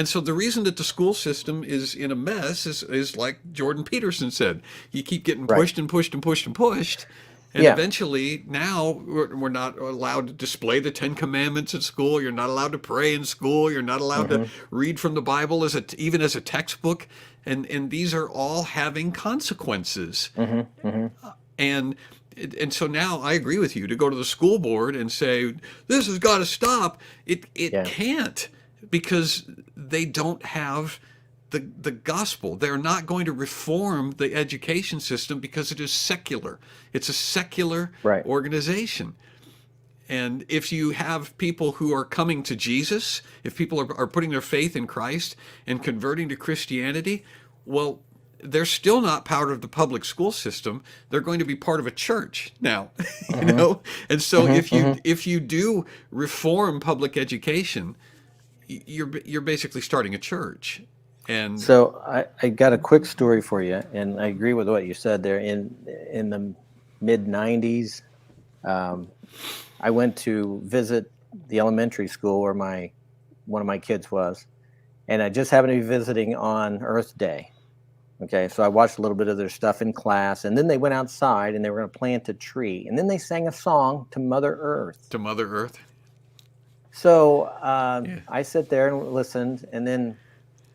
so the reason that the school system is in a mess is like Jordan Peterson said. You keep getting pushed and pushed and pushed and pushed. And eventually now we're not allowed to display the 10 Commandments at school. You're not allowed to pray in school. You're not allowed to read from the Bible even as a textbook. And these are all having consequences. And so now I agree with you to go to the school board and say, this has got to stop. It can't, because they don't have the gospel. They're not going to reform the education system because it is secular. It's a secular organization. And if you have people who are coming to Jesus, if people are putting their faith in Christ and converting to Christianity, well, they're still not part of the public school system. They're going to be part of a church now, you know? And so if you do reform public education, you're basically starting a church. And so I got a quick story for you, and I agree with what you said there. In the mid 90s, I went to visit the elementary school where one of my kids was, and I just happened to be visiting on Earth Day. Okay, so I watched a little bit of their stuff in class, and then they went outside and they were going to plant a tree, and then they sang a song to Mother Earth. To Mother Earth. So I sat there and listened, and then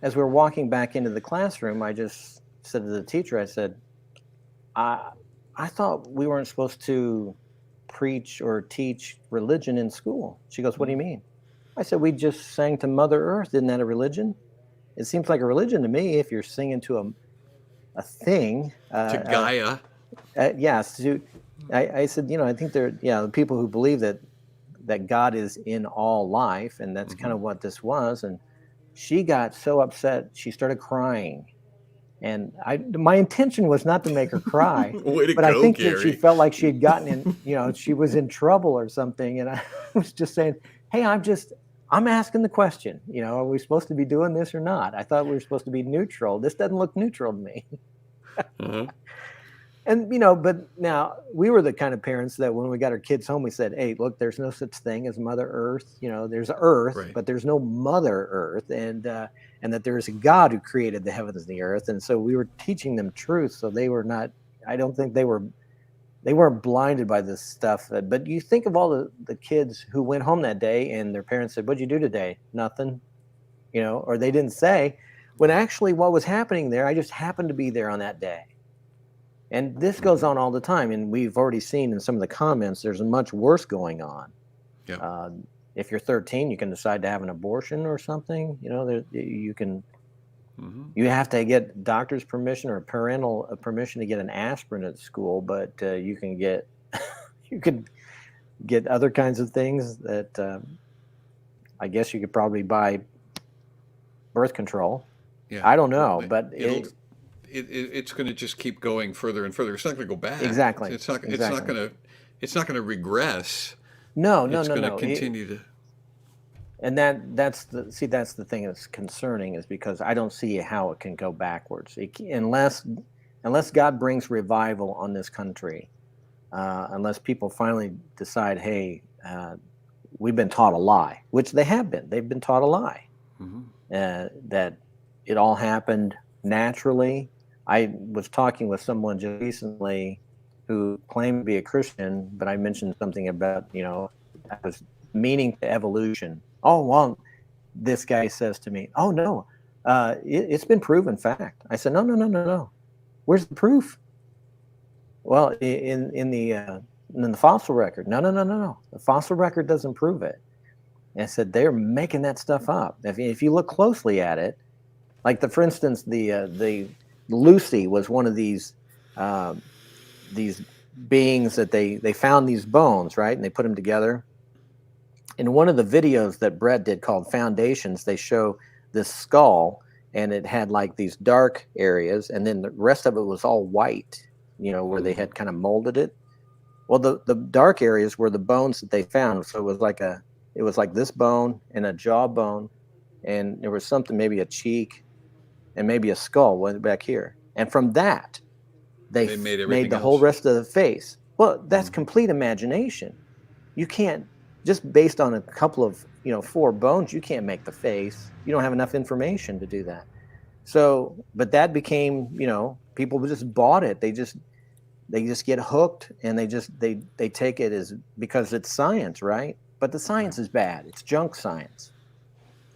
as we were walking back into the classroom, I just said to the teacher, I said, I thought we weren't supposed to preach or teach religion in school. She goes, what do you mean? I said, we just sang to Mother Earth. Isn't that a religion? It seems like a religion to me if you're singing to a thing. To Gaia. Yes. I said, I think the people who believe that God is in all life, and that's kind of what this was. And she got so upset, she started crying. And my intention was not to make her cry, but I think that she felt like she had gotten in, she was in trouble or something. And I was just saying, hey, I'm asking the question, are we supposed to be doing this or not? I thought we were supposed to be neutral. This doesn't look neutral to me. And, but now we were the kind of parents that when we got our kids home, we said, hey, look, there's no such thing as Mother Earth. There's Earth, but there's no Mother Earth. And that there is a God who created the heavens and the earth. And so we were teaching them truth. So they were not, I don't think they weren't blinded by this stuff. But you think of all the kids who went home that day and their parents said, what'd you do today? Nothing, or they didn't say, when actually what was happening there, I just happened to be there on that day. And this goes on all the time. And we've already seen in some of the comments, there's much worse going on. Yeah. If you're 13, you can decide to have an abortion or something. You can. You have to get doctor's permission or parental permission to get an aspirin at school, but you can get other kinds of things that I guess you could probably buy birth control. Yeah. I don't know, but it's going to just keep going further and further. It's not going to go back. Exactly. It's not going to regress. No. It's going to continue to. And that's the thing that's concerning, is because I don't see how it can go backwards unless God brings revival on this country. unless people finally decide, hey, we've been taught a lie, which they have been. They've been taught a lie, that it all happened naturally. I was talking with someone just recently who claimed to be a Christian, but I mentioned something about, I was meaning to evolution. Oh, well, this guy says to me, oh, no, it's been proven fact. I said, no, no, no, no, no. Where's the proof? Well, in the fossil record. No, no, no, no, no. The fossil record doesn't prove it. And I said, they're making that stuff up. If you look closely at it, like for instance, the Lucy was one of these beings that they found these bones, right? And they put them together. In one of the videos that Brett did called Foundations, they show this skull, and it had like these dark areas, and then the rest of it was all white, where they had kind of molded it. Well, the dark areas were the bones that they found. So it was like this bone and a jawbone, and there was something, maybe a cheek, and maybe a skull went back here. And from that, they made the whole rest of the face. Well, that's complete imagination. You can't, just based on a couple of, 4 bones, you can't make the face. You don't have enough information to do that. So, but that became, people just bought it. They just get hooked, and they take it as, because it's science, right? But the science is bad. It's junk science.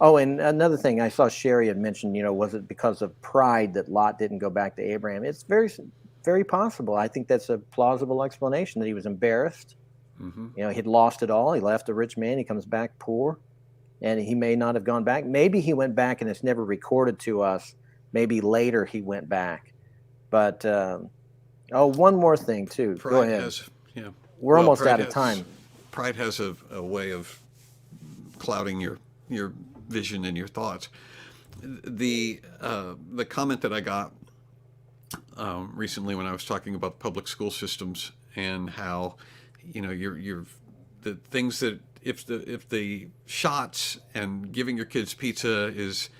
Oh, and another thing, I saw Sherry had mentioned, was it because of pride that Lot didn't go back to Abraham? It's very, very possible. I think that's a plausible explanation, that he was embarrassed. He'd lost it all. He left a rich man. He comes back poor, and he may not have gone back. Maybe he went back, and it's never recorded to us. Maybe later he went back. But, one more thing, too. Pride Go ahead. We're almost out of time. Pride has a way of clouding your vision and your thoughts. The comment that I got recently when I was talking about public school systems, and how you're the things that if the shots and giving your kids pizza is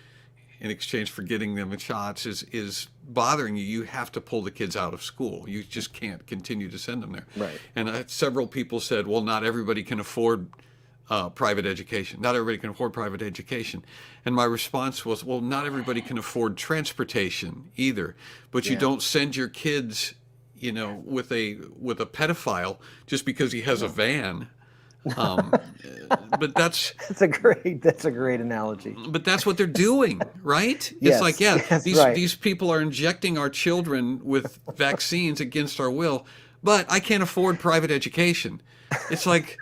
in exchange for getting them shots is bothering you, you have to pull the kids out of school. You just can't continue to send them there. Right. And several people said, well, not everybody can afford private education. Not everybody can afford private education. And my response was, well, not everybody can afford transportation either. But you don't send your kids, with a pedophile just because he has a van. But that's a great analogy. But that's what they're doing, right? Yes, it's like, these people are injecting our children with vaccines against our will, but I can't afford private education. It's like,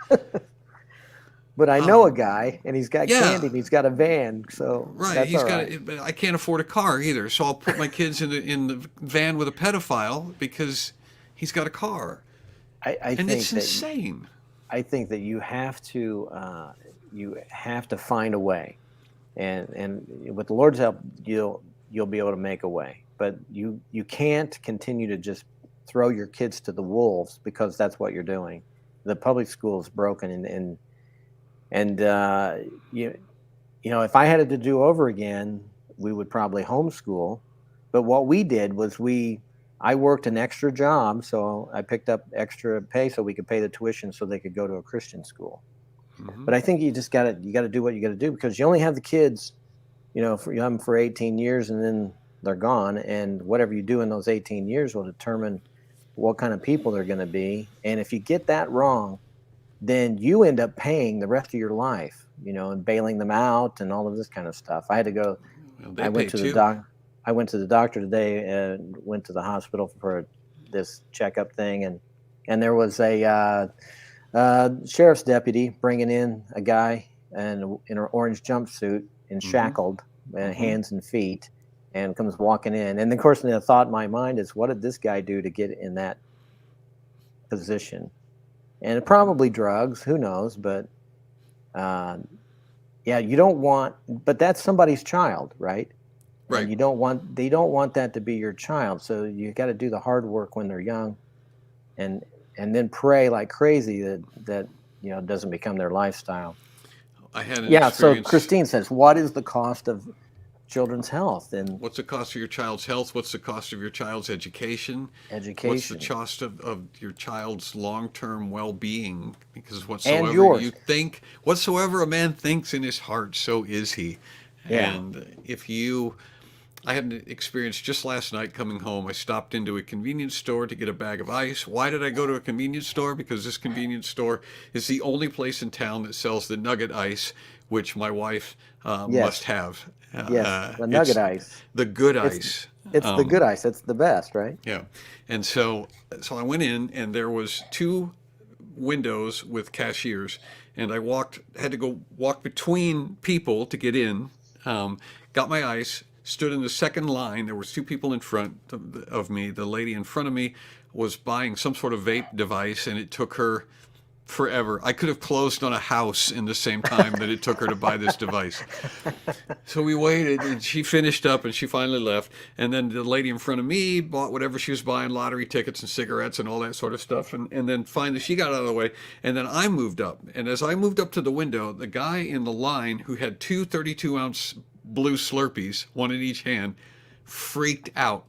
but I know a guy, and he's got candy, and he's got a van, so right. But I can't afford a car either, so I'll put my kids in the van with a pedophile because he's got a car. I think it's insane. I think that you have to find a way, and with the Lord's help, you'll be able to make a way. But you can't continue to just throw your kids to the wolves, because that's what you're doing. The public school is broken, and if I had it to do over again, we would probably homeschool. But what we did was I worked an extra job, so I picked up extra pay so we could pay the tuition so they could go to a Christian school. But I think you got to do what you got to do, because you only have the kids, you have them for 18 years, and then they're gone. And whatever you do in those 18 years will determine what kind of people they're going to be. And if you get that wrong, then you end up paying the rest of your life, and bailing them out and all of this kind of stuff. I had to go. I went to the doctor today, and went to the hospital for this checkup thing, and there was a sheriff's deputy bringing in a guy in an orange jumpsuit and shackled, hands and feet, and comes walking in. And of course, the thought in my mind is, what did this guy do to get in that position? And probably drugs, who knows? But you don't want. But that's somebody's child, right? Right. And they don't want that to be your child. So you got to do the hard work when they're young, and then pray like crazy that doesn't become their lifestyle. I had an experience. So Christine says, what is the cost of children's health and What's the cost of your child's health? What's the cost of your child's education? What's the education cost of your child's long-term well-being? Because and whatsoever you yours. think, whatsoever a man thinks in his heart, so is he. Yeah. And I had an experience just last night coming home. I stopped into a convenience store to get a bag of ice. Why did I go to a convenience store? Because this convenience store is the only place in town that sells the nugget ice, which my wife must Yes. have. Yes. The nugget It's ice. the good It's ice. it's the good ice. It's the best, right? Yeah. And so I went in and there was two windows with cashiers, and I had to go walk between people to get in. Got my ice, stood in the second line. There was two people in front of me. The lady in front of me was buying some sort of vape device, and it took her forever. I could have closed on a house in the same time that it took her to buy this device. So we waited, and she finished up, and she finally left. And then the lady in front of me bought whatever she was buying, lottery tickets and cigarettes and all that sort of stuff. And then finally she got out of the way, and then I moved up. And as I moved up to the window, the guy in the line who had two 32-ounce blue Slurpees, one in each hand, freaked out.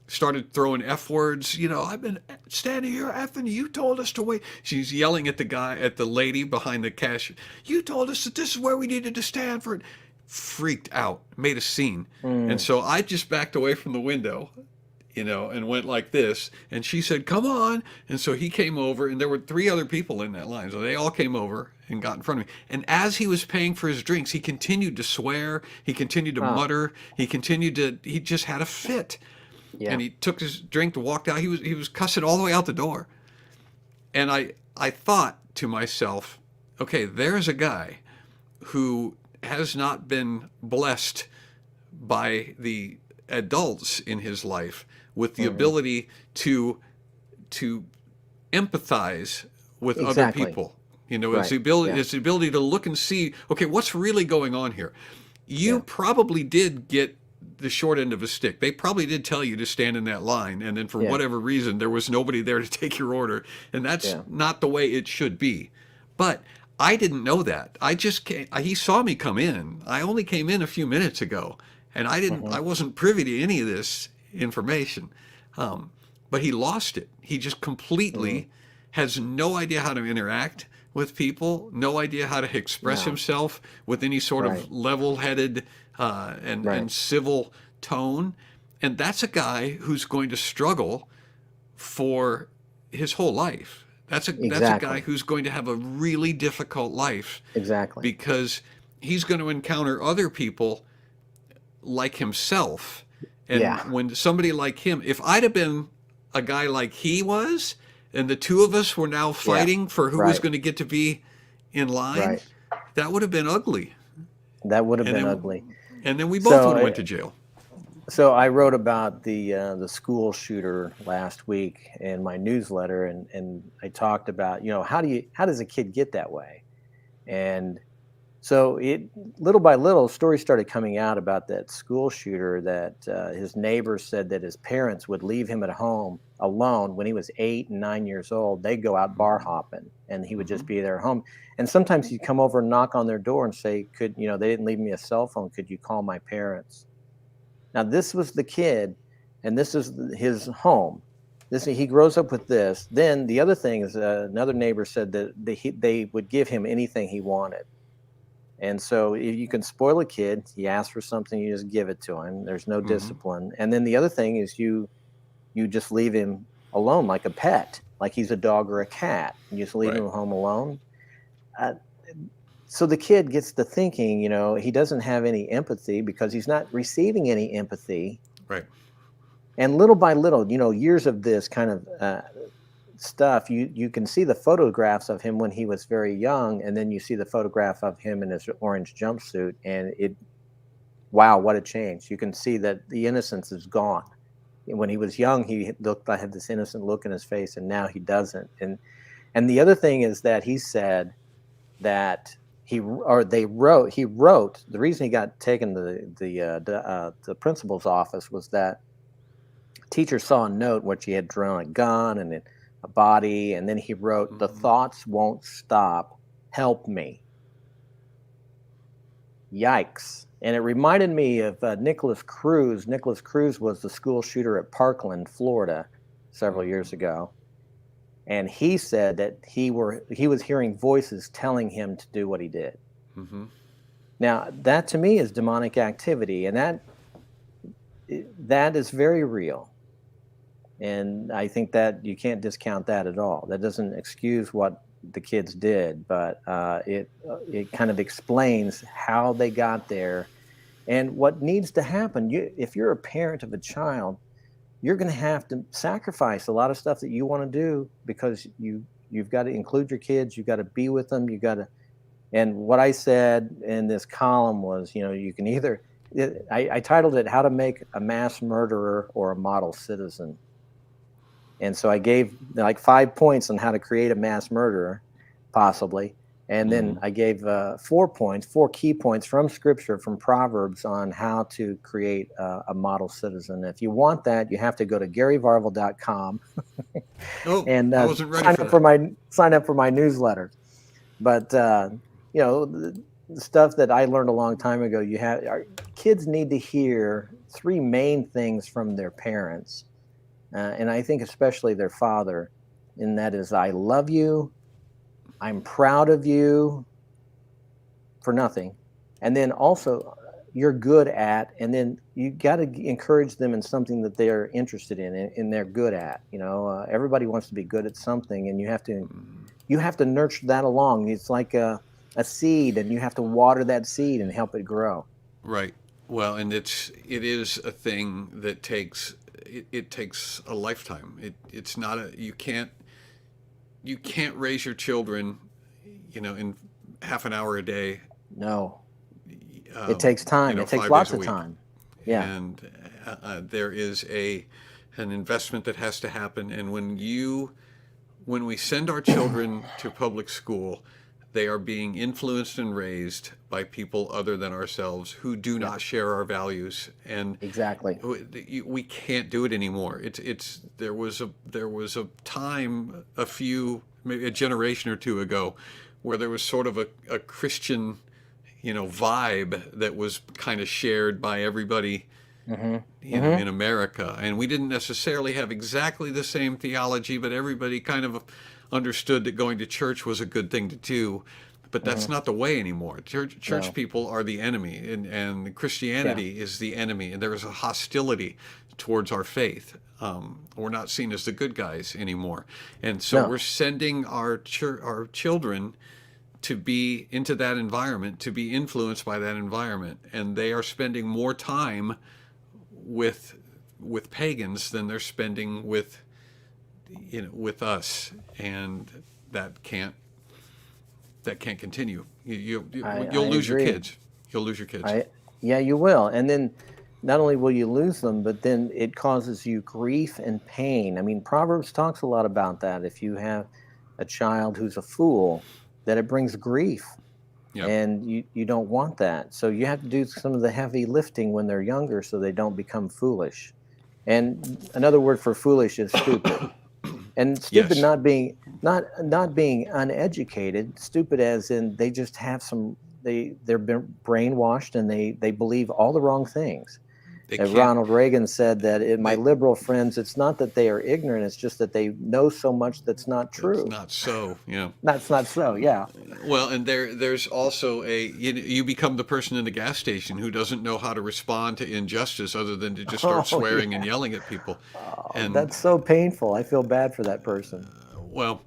Started throwing F words. I've been standing here effing. You told us to wait. She's yelling at the lady behind the cash. You told us that this is where we needed to stand for it. Freaked out, made a scene. And Mm. so I just backed away from the window, and went like this. And she said, "Come on." And so he came over, and there were three other people in that line. So they all came over and got in front of me. And as he was paying for his drinks, he continued to swear. He continued to Oh, mutter. He just had a fit. yeah. And he took his drink and walked out. He was cussing all the way out the door. And I thought to myself, okay, there's a guy who has not been blessed by the adults in his life with the Hmm. ability to empathize with other Exactly. people. Right. Yeah. It's the ability to look and see, okay, what's really going on here. You Yeah. probably did get the short end of a stick. They probably did tell you to stand in that line, and then for Yeah. whatever reason, there was nobody there to take your order, and that's Yeah. not the way it should be. But I didn't know that. I just came, he saw me come in. I only came in a few minutes ago, and Hmm. I wasn't privy to any of this information. Um, but he lost it. He just Hmm. completely has no idea how to interact with people, no idea how to express No. himself with any sort Right. of level-headed Right. and civil tone. And that's a guy who's going to struggle for his whole life. That's a guy Exactly. who's going to have a really difficult life Exactly. because he's going to encounter other people like himself. And Yeah. when somebody like him, if I'd have been a guy like he was, and the two of us were now Yeah. fighting for who was Right. going to get to be in line, Right. that would have been ugly. That would have And been then ugly. we both So, would have went to jail. so I wrote about the school shooter last week in my newsletter, and I talked about how does a kid get that way, and so it little by little stories started coming out about that school shooter that his neighbors said that his parents would leave him at home alone when he was 8 and 9 years old. They'd go out bar hopping, and he would just Hmm. be there at home. And sometimes he'd come over and knock on their door and say, "Could they didn't leave me a cell phone? Could you call my parents?" Now this was the kid, and this is his home. This he grows up with this. Then the other thing is another neighbor said that they would give him anything he wanted. And so if you can spoil a kid, he asks for something, you just give it to him. There's no Hmm. discipline. And then the other thing is you just leave him alone like a pet, like he's a dog or a cat. You just leave Right. him home alone. Uh, so the kid gets to thinking, he doesn't have any empathy because he's not receiving any empathy. Right. And little by little, years of this kind of stuff, you can see the photographs of him when he was very young, and then you see the photograph of him in his orange jumpsuit, and wow, what a change. You can see that the innocence is gone. When he was young, he looked I had this innocent look in his face, and now he doesn't. And the other thing is that he said that he wrote the reason he got taken to the principal's office was that teacher saw a note which he had drawn a gun and a body, and then he wrote, "The Hmm. thoughts won't stop. Help me." Yikes. And it reminded me of Nicholas Cruz. Nicholas Cruz was the school shooter at Parkland, Florida, several years ago. And he said that he was hearing voices telling him to do what he did. Mm-hmm. Now, that to me is demonic activity, and that is very real. And I think that you can't discount that at all. That doesn't excuse what the kids did, but it kind of explains how they got there and what needs to happen. If you're a parent of a child, you're going to have to sacrifice a lot of stuff that you want to do because you've got to include your kids. You've got to be with them. You got to. And what I said in this column was, you can either. I titled it "How to Make a Mass Murderer or a Model Citizen." And so I gave like 5 points on how to create a mass murderer, possibly. And then I gave 4 key points from Scripture, from Proverbs, on how to create a model citizen. If you want that, you have to go to GaryVarvel.com and I wasn't ready sign up for my newsletter. But the stuff that I learned a long time ago, our kids need to hear 3 main things from their parents. And I think especially their father, and that is, I love you, I'm proud of you, for nothing. And then also, you're good at, and then you got to encourage them in something that they're interested in and they're good at. Everybody wants to be good at something, and you have to nurture that along. It's like a seed, and you have to water that seed and help it grow. Right. Well, and it is a thing that takes a lifetime. It's not you can't raise your children, in half an hour a day. No, it takes time. It takes lots of time. Yeah. And there is an investment that has to happen. And when we send our children to public school, they are being influenced and raised by people other than ourselves who do not share our values. And exactly, we can't do it anymore. There was a time, maybe a generation or two ago, where there was sort of a Christian, vibe that was kind of shared by everybody, in America. And we didn't necessarily have exactly the same theology, but everybody kind of understood that going to church was a good thing to do. But that's not the way anymore. Church people are the enemy, and Christianity is the enemy, and there is a hostility towards our faith. We're not seen as the good guys anymore, and so we're sending our children to be into that environment, to be influenced by that environment, and they are spending more time with pagans than they're spending with us, and that can't continue. You'll lose your kids. You'll lose your kids. Yeah, you will. And then not only will you lose them, but then it causes you grief and pain. I mean, Proverbs talks a lot about that. If you have a child who's a fool, that it brings grief. Yep. And you don't want that. So you have to do some of the heavy lifting when they're younger so they don't become foolish. And another word for foolish is stupid. And stupid not being uneducated, stupid as in they just have they're brainwashed and they believe all the wrong things. Ronald Reagan said that my liberal friends, it's not that they are ignorant, it's just that they know so much that's not true. It's not so, yeah. That's not so, yeah. Well, and there's also you become the person in the gas station who doesn't know how to respond to injustice other than to just start swearing and yelling at people. And that's so painful. I feel bad for that person. Well,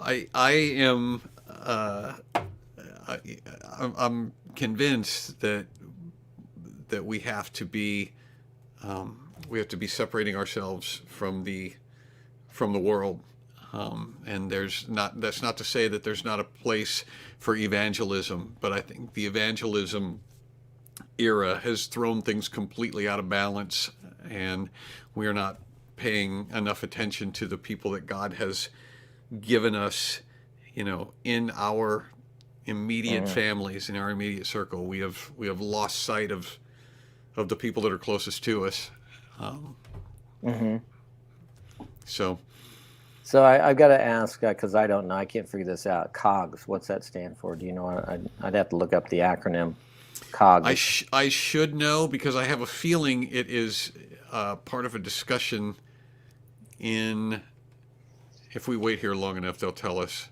I am I'm convinced that we have to be separating ourselves from the world, and that's not to say that there's not a place for evangelism, but I think the evangelism era has thrown things completely out of balance, and we are not paying enough attention to the people that God has given us, in our immediate families, in our immediate circle. We have lost sight of the people that are closest to us. So I've got to ask, because I don't know, I can't figure this out. COGS, what's that stand for? Do you know? I'd have to look up the acronym. Cogs. I should know because I have a feeling it is part of a discussion in. If we wait here long enough, they'll tell us.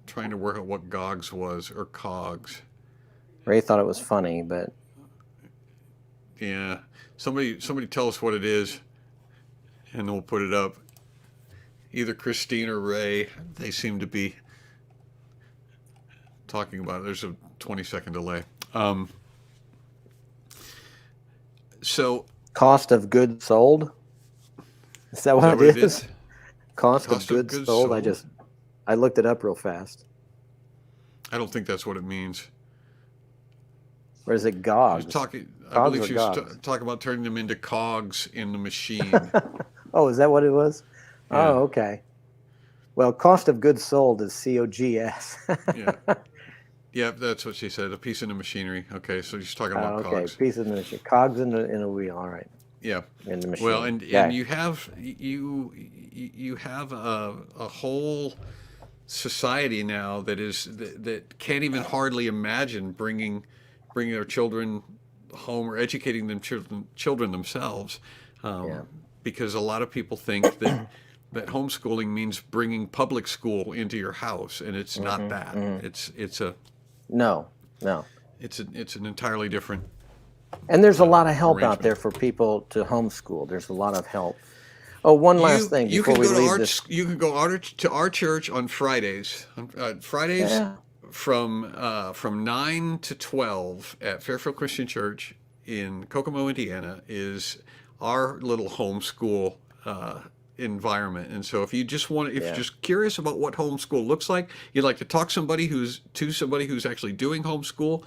Trying to work out what Gogs was or Cogs. Ray thought it was funny, but Yeah, somebody tell us what it is, and we'll put it up. Either Christine or Ray. They seem to be talking about it. There's a 20-second delay. So cost of goods sold. Is that what it is? Cost of goods sold. I looked it up real fast. I don't think that's what it means. Or is it Gogs? I believe she was talking about turning them into cogs in the machine. Oh, is that what it was? Yeah. Oh, okay. Well, cost of goods sold is COGS. Yeah. Yeah, that's what she said. A piece in the machinery. Okay, so she's talking about cogs. Piece in the machine. Cogs in a wheel. All right. Yeah. In the machine. Well, and you have a whole society now that can't even hardly imagine bringing their children home or educating them children themselves, because a lot of people think that homeschooling means bringing public school into your house, and it's not that. It's a no. It's an entirely different. And there's a lot of help out there for people to homeschool. There's a lot of help. Oh, one last thing before we leave this. You can go to our church on Fridays. From 9 to 12 at Fairfield Christian Church in Kokomo, Indiana, is our little homeschool environment. And so if you just if you're just curious about what homeschool looks like, you'd like to talk to somebody who's actually doing homeschool,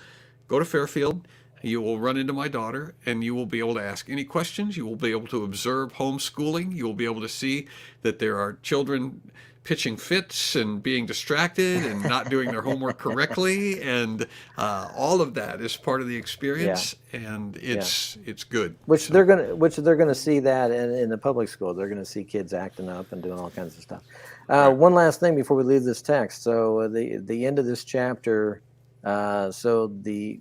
go to Fairfield. You will run into my daughter, and you will be able to ask any questions. You will be able to observe homeschooling. You will be able to see that there are children pitching fits and being distracted and not doing their homework correctly, and all of that is part of the experience, and it's good. Which they're gonna see that in the public school. They're gonna see kids acting up and doing all kinds of stuff. One last thing before we leave this text. So the end of this chapter. So the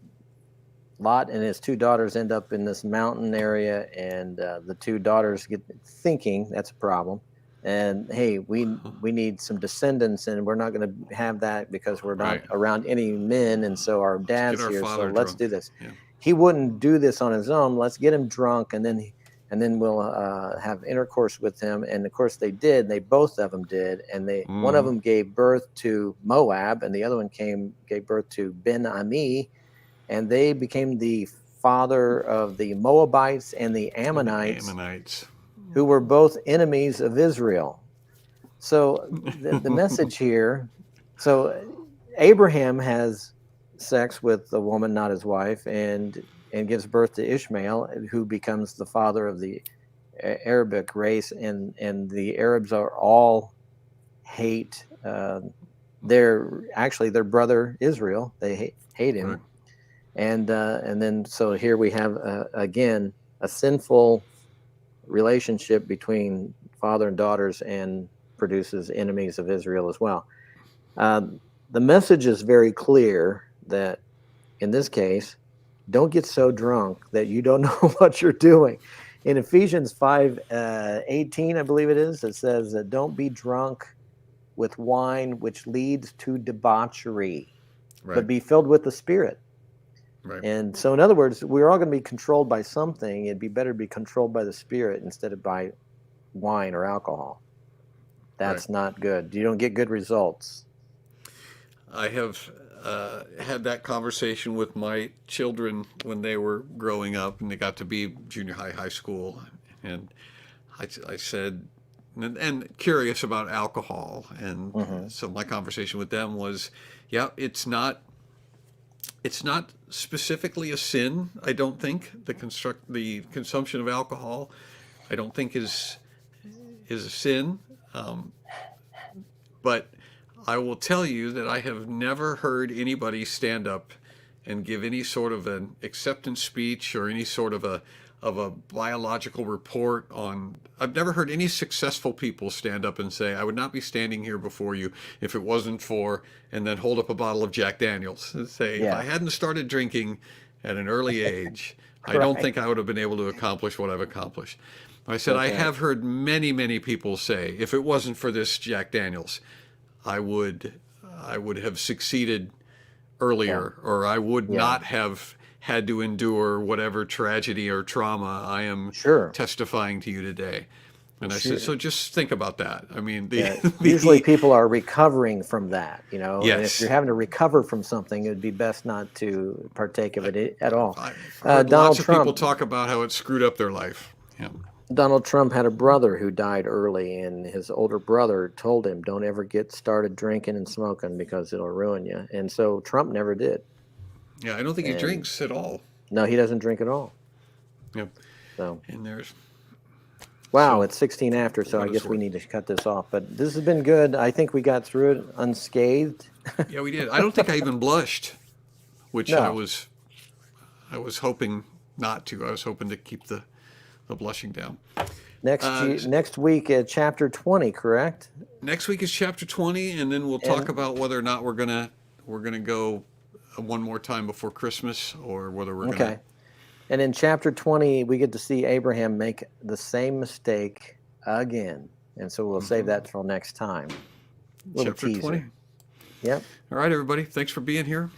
Lot and his two daughters end up in this mountain area, and the two daughters get thinking that's a problem. And hey, we need some descendants, and we're not going to have that because we're not around any men, and so our dad's here, so let's do this. Yeah. He wouldn't do this on his own. Let's get him drunk, and then we'll have intercourse with him. And of course, they did. Both of them did, and one of them gave birth to Moab, and the other one gave birth to Ben-Ami. And they became the father of the Moabites and the Ammonites, who were both enemies of Israel. So the message here, so Abraham has sex with a woman, not his wife, and gives birth to Ishmael, who becomes the father of the Arabic race, and the Arabs are all hate their brother Israel. They hate him. Right. And then so here we have again a sinful relationship between father and daughters, and produces enemies of Israel as well. The message is very clear that in this case, don't get so drunk that you don't know what you're doing. In Ephesians 5:18, I believe it is, it says that don't be drunk with wine, which leads to debauchery, but be filled with the Spirit. Right. And so, in other words, we're all going to be controlled by something. It'd be better to be controlled by the Spirit instead of by wine or alcohol. That's not good. You don't get good results. I have had that conversation with my children when they were growing up, and they got to be junior high school. And I said, and curious about alcohol. And so my conversation with them was, it's not specifically a sin. I don't think the consumption of alcohol, I don't think is a sin. But I will tell you that I have never heard anybody stand up and give any sort of an acceptance speech or any sort of a biological report on. I've never heard any successful people stand up and say, "I would not be standing here before you if it wasn't for," and then hold up a bottle of Jack Daniels and say, "If I Yeah. hadn't started drinking at an early age, I don't Right. think I would have been able to accomplish what I've accomplished." I said, That's I right. have heard many, many people say, "If it wasn't for this Jack Daniels, I would have succeeded Yeah. earlier, or I would Yeah. not have had to endure whatever tragedy or trauma I am Sure. testifying to you today." And I said, Sure. so just think about that. I mean, Yeah. Usually the people are recovering from that, you know, and if you're yes, having to recover from something, it'd be best not to partake of I, it at all. I've heard lots Donald of people Trump. talk about how it screwed up their life. Yeah, Donald Trump had a brother who died early, and his older brother told him, "Don't ever get started drinking and smoking because it'll ruin you." And so Trump never did. yeah. I don't think he And drinks at all. no, he doesn't drink at all. Yeah, So, and there's wow, so it's 16 after, for so I what it's guess we worth. need to cut this off. But this has been good. I think we got through it unscathed. Yeah, we did. I don't think I even blushed, which No. I was hoping not to. I was hoping to keep the blushing down. Uh, Next week, chapter 20, correct? Next week is chapter 20, and then we'll talk And about whether or not we're gonna go one more time before Christmas, or whether we're gonna okay. And in chapter 20, we get to see Abraham make the same mistake again. And so we'll save that till next time. Little chapter 20. teaser. Yep. All right, everybody. Thanks for being here.